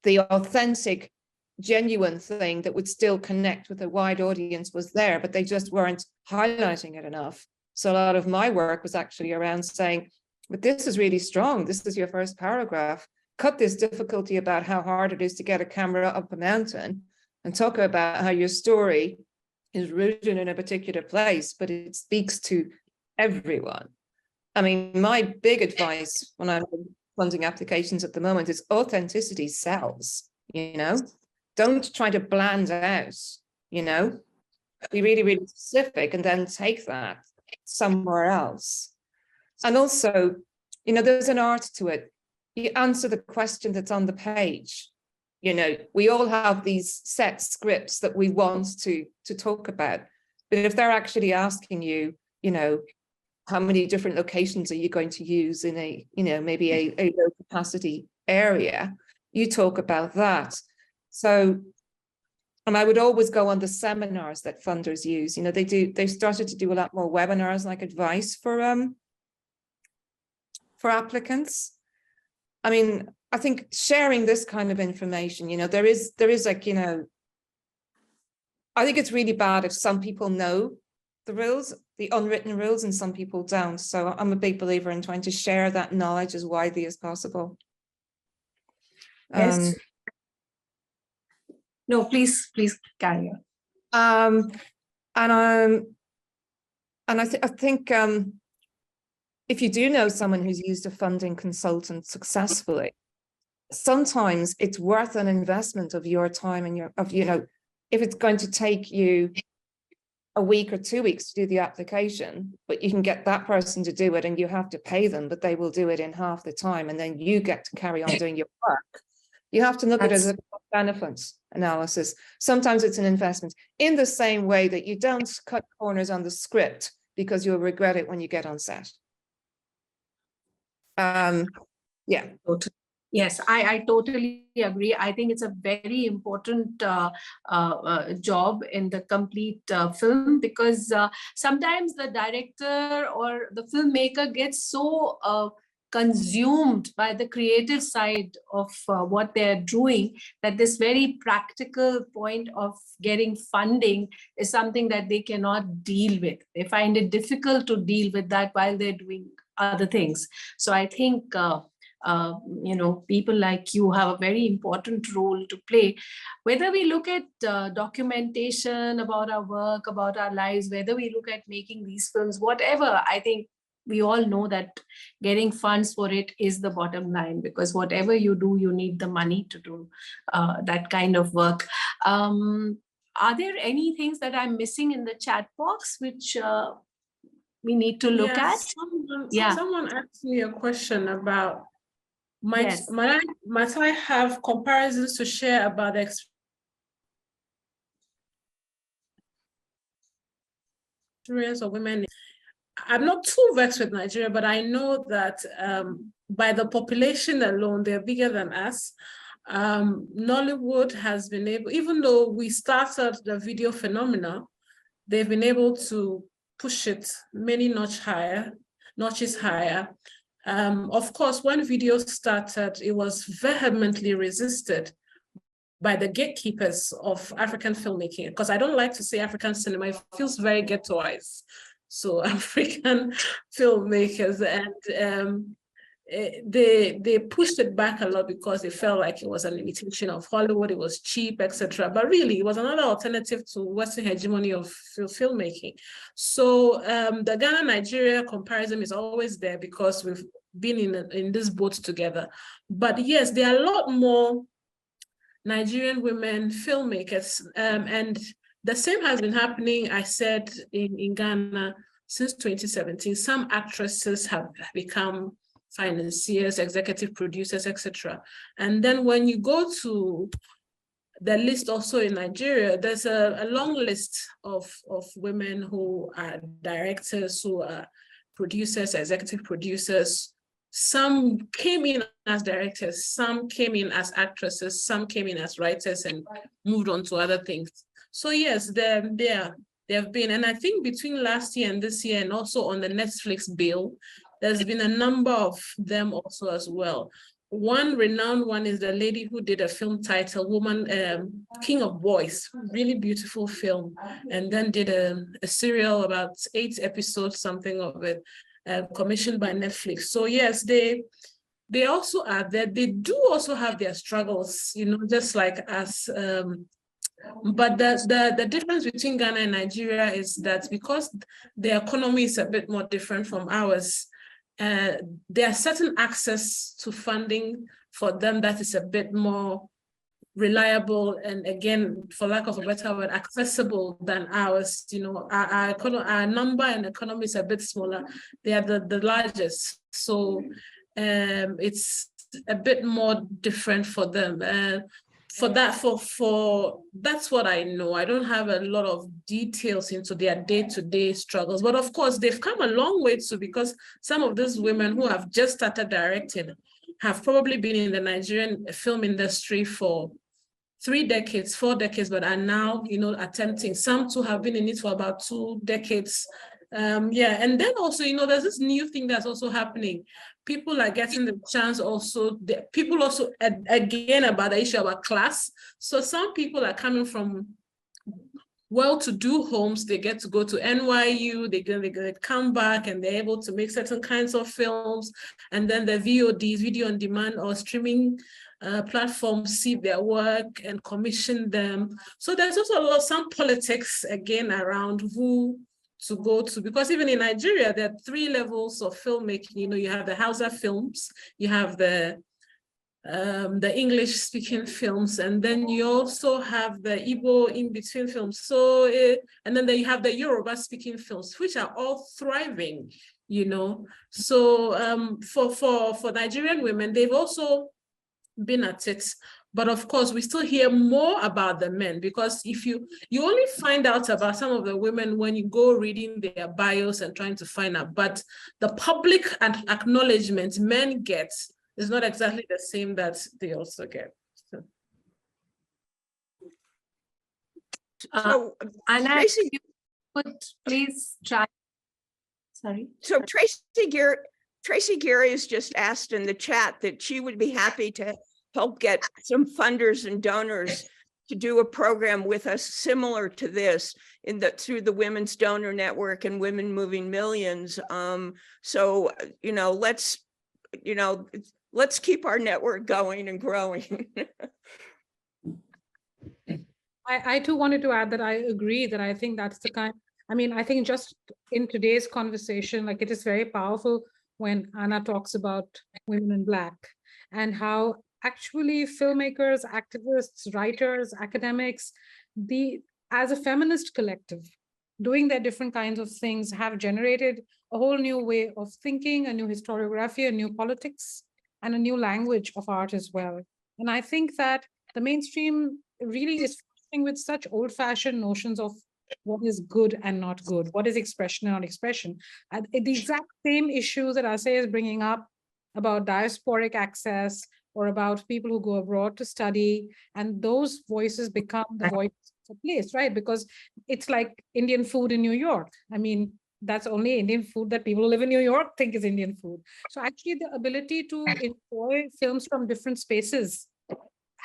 the authentic, genuine thing that would still connect with a wide audience was there, but they just weren't highlighting it enough. So a lot of my work was actually around saying, but this is really strong. This is your first paragraph. Cut this difficulty about how hard it is to get a camera up a mountain and talk about how your story is rooted in a particular place, but it speaks to everyone. I mean, my big advice when I'm funding applications at the moment is authenticity sells, Don't try to bland out, Be really, really specific and then take that somewhere else. And also, there's an art to it. You answer the question that's on the page. We all have these set scripts that we want to talk about. But if they're actually asking you, how many different locations are you going to use in a, maybe a low capacity area, you talk about that. So, and I would always go on the seminars that funders use. They've started to do a lot more webinars like advice for applicants. I mean, I think sharing this kind of information, there is like, I think it's really bad if some people know the rules, the unwritten rules, and some people don't. So I'm a big believer in trying to share that knowledge as widely as possible. Yes. No, please carry on. And I think if you do know someone who's used a funding consultant successfully, sometimes it's worth an investment of your time and if it's going to take you a week or 2 weeks to do the application, but you can get that person to do it and you have to pay them, but they will do it in half the time, and then you get to carry on doing your work. You have to look at it as a benefits analysis. Sometimes it's an investment in the same way that you don't cut corners on the script because you'll regret it when you get on set. Yeah. Yes, I totally agree. I think it's a very important job in the complete film, because sometimes the director or the filmmaker gets so consumed by the creative side of what they're doing that this very practical point of getting funding is something that they cannot deal with. They find it difficult to deal with that while they're doing other things. So I think people like you have a very important role to play. Whether we look at documentation about our work, about our lives, whether we look at making these films, whatever, I think we all know that getting funds for it is the bottom line, because whatever you do, you need the money to do that kind of work. Are there any things that I'm missing in the chat box which we need to look at? Someone asked me a question about might I have comparisons to share about the experience of women? I'm not too vexed with Nigeria, but I know that by the population alone, they're bigger than us. Nollywood has been able, even though we started the video phenomena, they've been able to push it many notches higher. Of course, when video started, it was vehemently resisted by the gatekeepers of African filmmaking, because I don't like to say African cinema, it feels very ghettoized. So African filmmakers, and they pushed it back a lot because they felt like it was an imitation of Hollywood, it was cheap, etc. But really, it was another alternative to Western hegemony of filmmaking. So the Ghana-Nigeria comparison is always there because we've been in this boat together. But yes, there are a lot more Nigerian women filmmakers, and the same has been happening, I said, in Ghana since 2017. Some actresses have become financiers, executive producers, etc. And then when you go to the list also in Nigeria, there's a long list of women who are directors, who are producers, executive producers. Some came in as directors, some came in as actresses, some came in as writers and moved on to other things. So yes, there have been, and I think between last year and this year, and also on the Netflix bill, there's been a number of them also as well. One renowned one is the lady who did a film titled King of Boys, really beautiful film, and then did a serial about 8 episodes, something of it, commissioned by Netflix. So yes, they also are there. They do also have their struggles, you know, just like us. But the difference between Ghana and Nigeria is that because the economy is a bit more different from ours, there are certain access to funding for them that is a bit more reliable, and again, for lack of a better word, accessible than ours. You know, our number and economy is a bit smaller. They are the largest, so it's a bit more different for them. That's what I know. I don't have a lot of details into their day-to-day struggles, but of course they've come a long way too, because some of these women who have just started directing have probably been in the Nigerian film industry for 3 decades, 4 decades, but are now, you know, attempting. Some too have been in it for about 2 decades. Yeah, and then also, you know, there's this new thing that's also happening. People are getting the chance also, people also, again, about the issue about class. So some people are coming from well-to-do homes, they get to go to NYU, they come back and they're able to make certain kinds of films, and then the VODs, video on demand or streaming platforms see their work and commission them. So there's also some politics again around who to go to, because even in Nigeria, there are 3 levels of filmmaking. You know, you have the Hausa films, you have the English-speaking films, and then you also have the Igbo in-between films. So, and then you have the Yoruba-speaking films, which are all thriving, you know. So for Nigerian women, they've also been at it. But of course, we still hear more about the men, because if you only find out about some of the women when you go reading their bios and trying to find out, but the public acknowledgement men get is not exactly the same that they also get. So. Tracy, you could please try. Sorry. So Tracy Gary has just asked in the chat that she would be happy to help get some funders and donors to do a program with us similar to this through the Women's Donor Network and Women Moving Millions. So, you know, let's keep our network going and growing. I too wanted to add that I agree that I think that's the kind, I mean, I think just in today's conversation, like, it is very powerful when Anna talks about women in Black and how actually filmmakers, activists, writers, academics, as a feminist collective, doing their different kinds of things have generated a whole new way of thinking, a new historiography, a new politics, and a new language of art as well. And I think that the mainstream really is with such old-fashioned notions of what is good and not good, what is expression and not expression. And the exact same issues that Asay is bringing up about diasporic access or about people who go abroad to study, and those voices become the voices of a place, right? Because it's like Indian food in New York. I mean, that's only Indian food that people who live in New York think is Indian food. So actually the ability to enjoy films from different spaces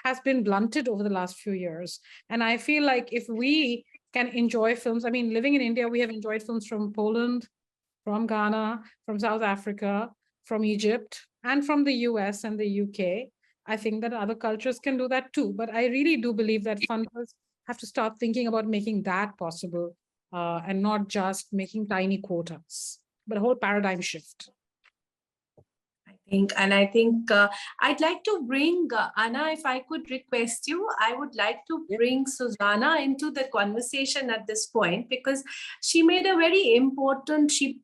has been blunted over the last few years. And I feel like if we can enjoy films, I mean, living in India, we have enjoyed films from Poland, from Ghana, from South Africa, from Egypt, and from the US and the UK. I think that other cultures can do that too. But I really do believe that funders have to start thinking about making that possible and not just making tiny quotas, but a whole paradigm shift. I think I'd like to bring Anna, if I could request you, I would like to bring Susana into the conversation at this point, because she made a very important, she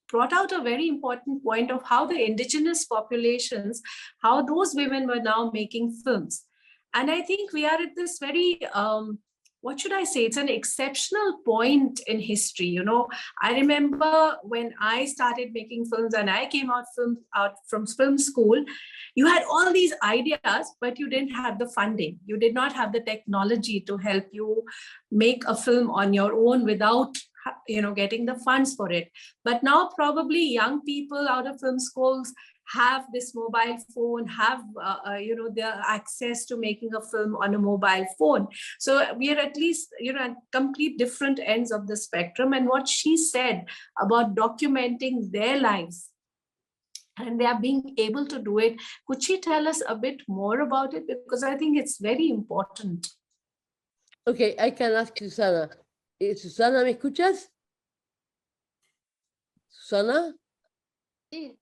brought out a very important point of how the indigenous populations, how those women were now making films. And I think we are at this very, what should I say? It's an exceptional point in history. You know, I remember when I started making films and I came out from film school, you had all these ideas, but you didn't have the funding. You did not have the technology to help you make a film on your own without, you know, getting the funds for it. But now probably young people out of film schools have this mobile phone, have you know, the access to making a film on a mobile phone. So we are at least, you know, at complete different ends of the spectrum. And what she said about documenting their lives, and they are being able to do it, could she tell us a bit more about it? Because I think it's very important. Okay, I can ask Susana. Susana, ¿me escuchas? Susana. Sí,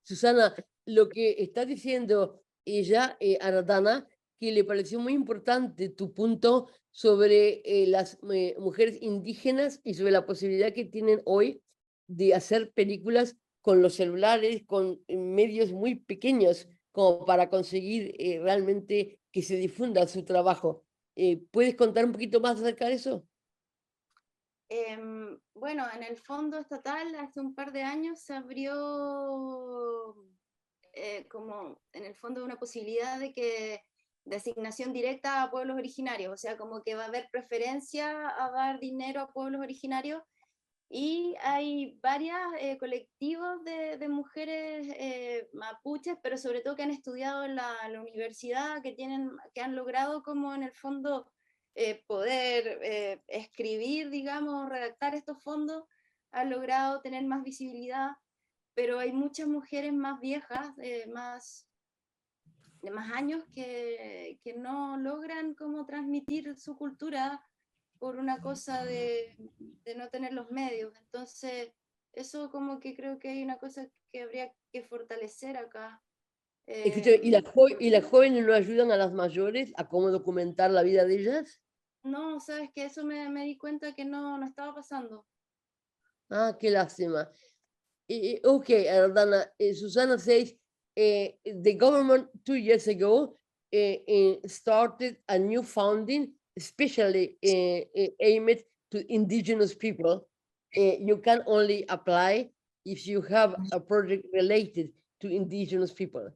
Susana, lo que está diciendo ella, Aradhana, que le pareció muy importante tu punto sobre las mujeres indígenas y sobre la posibilidad que tienen hoy de hacer películas con los celulares, con medios muy pequeños, como para conseguir realmente que se difunda su trabajo. ¿Puedes contar un poquito más acerca de eso? Bueno, en el Fondo Estatal hace un par de años se abrió como en el fondo una posibilidad de asignación directa a pueblos originarios, o sea, como que va a haber preferencia a dar dinero a pueblos originarios, y hay varios colectivos de mujeres mapuches, pero sobre todo que han estudiado en la universidad, que han logrado como en el fondo poder escribir, digamos, redactar estos fondos, han logrado tener más visibilidad, pero hay muchas mujeres más viejas, de más años, que no logran como transmitir su cultura por una cosa de no tener los medios. Entonces, eso como que creo que hay una cosa que habría que fortalecer acá. Escúchame, ¿y las jóvenes no ayudan a las mayores a cómo documentar la vida de ellas? No, sabes que eso me di cuenta que no estaba pasando. Ah, qué lástima. Okay, Aradhana, Susana says the government 2 years ago started a new funding, especially aimed to indigenous people. You can only apply if you have a project related to indigenous people.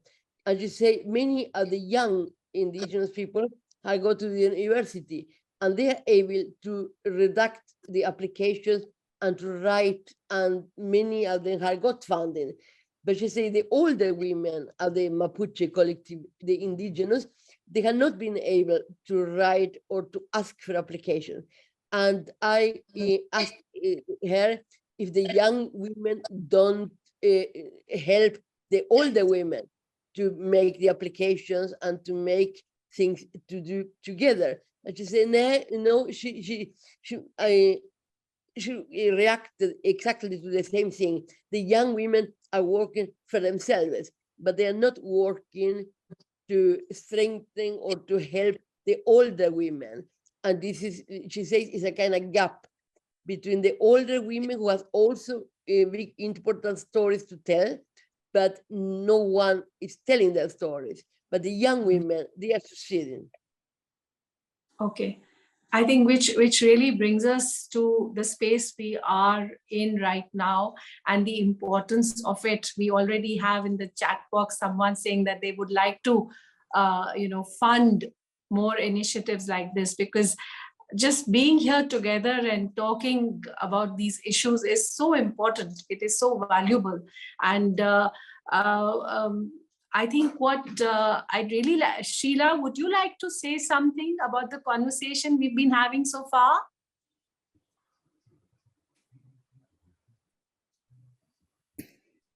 As you say, many of the young indigenous people have go to the university and they are able to redact the applications and to write, and many of them have got funding. But you say the older women of the Mapuche collective, the indigenous, they have not been able to write or to ask for application. And I asked her if the young women don't help the older women to make the applications and to make things to do together. And she said, no, she reacted exactly to the same thing. The young women are working for themselves, but they are not working to strengthen or to help the older women. And this is, she says, is a kind of gap between the older women who have also very important stories to tell, but no one is telling their stories. But the young women, they are succeeding. Okay. I think which really brings us to the space we are in right now and the importance of it. We already have in the chat box someone saying that they would like to, fund more initiatives like this, because just being here together and talking about these issues is so important. It is so valuable. And I think what I'd really like, Sheila, would you like to say something about the conversation we've been having so far?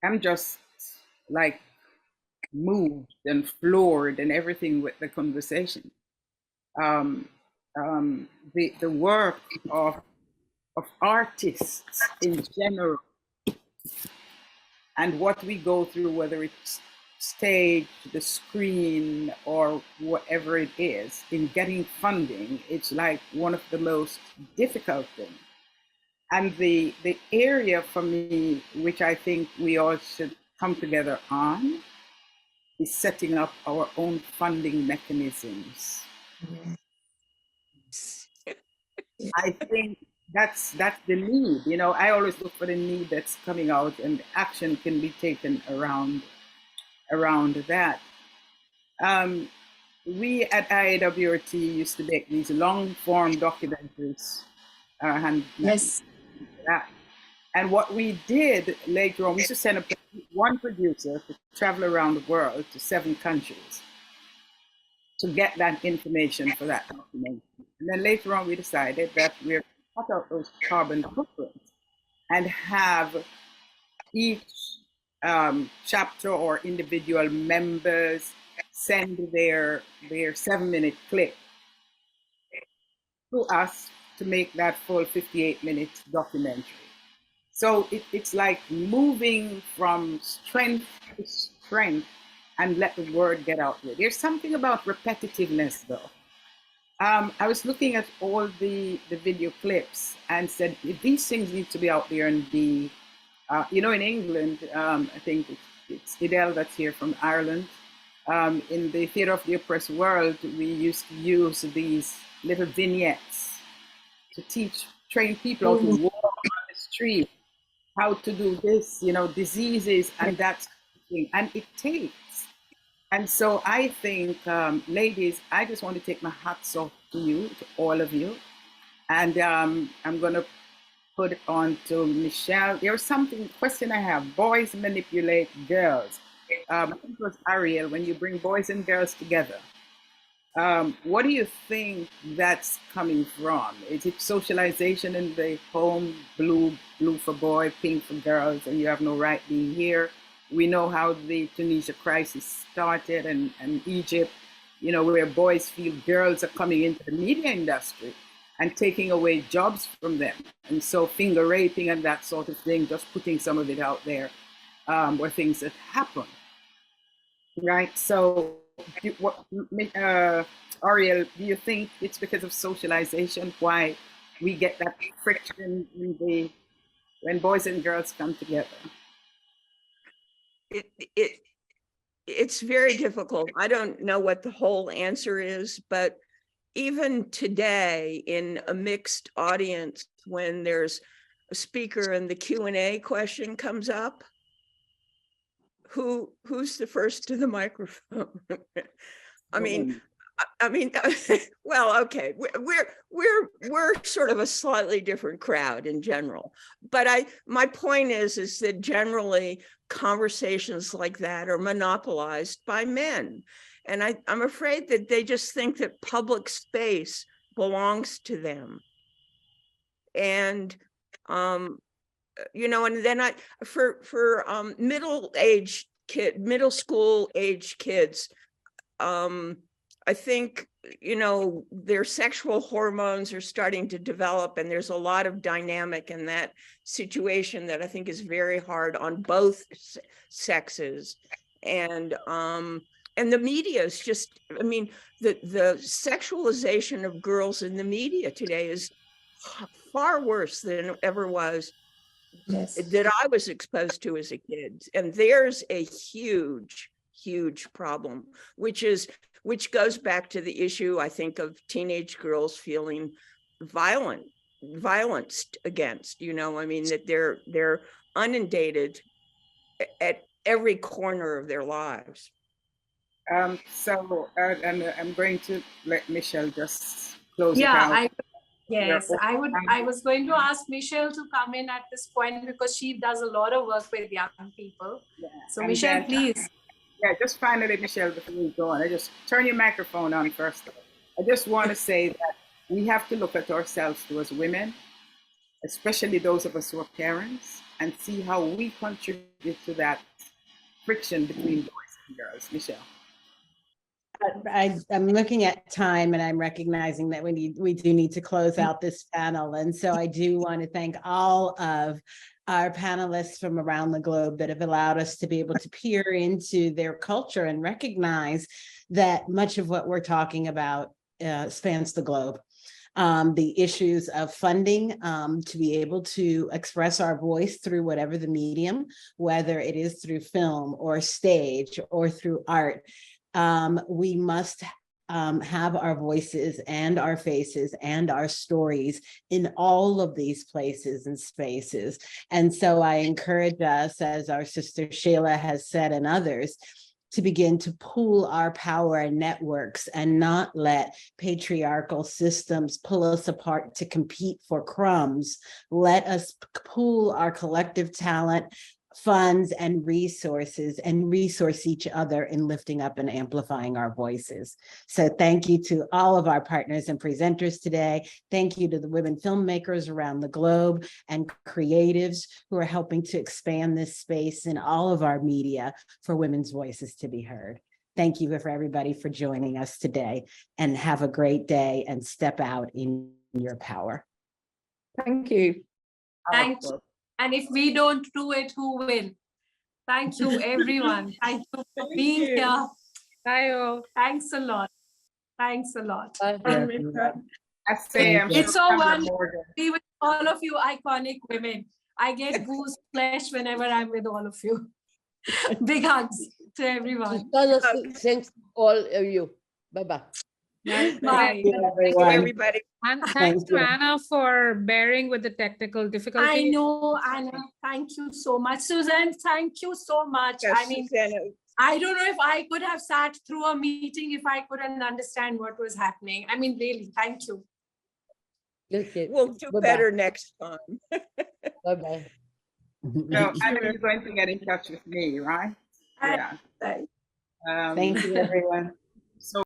I'm just like moved and floored and everything with the conversation. The work of artists in general and what we go through, whether it's stage, the screen, or whatever it is, in getting funding, it's like one of the most difficult things. And the area for me, which I think we all should come together on, is setting up our own funding mechanisms. I think that's the need. You know, I always look for the need that's coming out, and action can be taken around that. We at IAWRT used to make these long form documentaries. Yes. And what we did later on, we used to send one producer to travel around the world to 7 countries to get that information for that document. And then later on, we decided that we're going to cut out those carbon footprints and have each chapter or individual members send their 7-minute clip to us to make that full 58-minute documentary. So it's like moving from strength to strength and let the word get out there. There's something about repetitiveness, though. I was looking at all the video clips and said, if these things need to be out there and be, in England, I think it's Edel that's here from Ireland. In the Theatre of the Oppressed World, we used to use these little vignettes to train people how to walk on the street, how to do this, diseases and that sort of thing. And it takes. And so I think, ladies, I just want to take my hats off to you, to all of you. And I'm going to put it on to Michelle. There's question I have. Boys manipulate girls. I think it was Ariel, when you bring boys and girls together. What do you think that's coming from? Is it socialization in the home, blue for boy, pink for girls, and you have no right being here? We know how the Tunisia crisis started and Egypt, where boys feel girls are coming into the media industry and taking away jobs from them. And so finger raping and that sort of thing, just putting some of it out there, were things that happen. Right, so Ariel, do you think it's because of socialization why we get that friction when boys and girls come together? It's very difficult. I don't know what the whole answer is, but even today in a mixed audience, when there's a speaker and the Q&A question comes up, who's the first to the microphone? I mean, well, okay, we're sort of a slightly different crowd in general, but my point is that generally conversations like that are monopolized by men, and I'm afraid that they just think that public space belongs to them, and and then for middle school age kids, I think, their sexual hormones are starting to develop, and there's a lot of dynamic in that situation that I think is very hard on both sexes. And the media is just, the sexualization of girls in the media today is far worse than it ever was. Yes. That I was exposed to as a kid. And there's a huge problem, which is which goes back to the issue, I think, of teenage girls feeling violenced against, you know, I mean, that they're inundated at every corner of their lives. And I'm going to let Michelle just close it out. I was going to ask Michelle to come in at this point because she does a lot of work with young people. Yeah. So And Michelle, then, please. Yeah, just finally, Michelle, before we go on, I just turn your microphone on first. I just want to say that we have to look at ourselves too as women, especially those of us who are parents, and see how we contribute to that friction between boys and girls. Michelle. I'm looking at time and I'm recognizing that we do need to close out this panel. And so I do want to thank all of our panelists from around the globe that have allowed us to be able to peer into their culture and recognize that much of what we're talking about spans the globe. The issues of funding to be able to express our voice through whatever the medium, whether it is through film or stage or through art. We must have our voices and our faces and our stories in all of these places and spaces. And so I encourage us, as our sister Shayla has said and others, to begin to pool our power and networks and not let patriarchal systems pull us apart to compete for crumbs. Let us pool our collective talent, funds, and resources, and resource each other in lifting up and amplifying our voices. So thank you to all of our partners and presenters today. Thank you to the women filmmakers around the globe and creatives who are helping to expand this space in all of our media for women's voices to be heard. Thank you for everybody for joining us today, and have a great day and step out in your power. Thank you. Thank you. And if we don't do it, who will? Thank you, everyone. Thank you for being here. Thanks a lot. Thanks a lot. It's so wonderful to be with all of you iconic women. I get goosebumps whenever I'm with all of you. Big hugs to everyone. Thanks to all of you. Bye-bye. Bye. Thank you, everybody. And thanks to Anna for bearing with the technical difficulties. I know, Anna. Thank you so much. Susan, thank you so much. Yes, I mean, Susanna. I don't know if I could have sat through a meeting if I couldn't understand what was happening. I mean, really, thank you. Okay. We'll do better next time. Bye-bye. So Anna, you're going to get in touch with me, right? Yeah. Thank you, everyone. So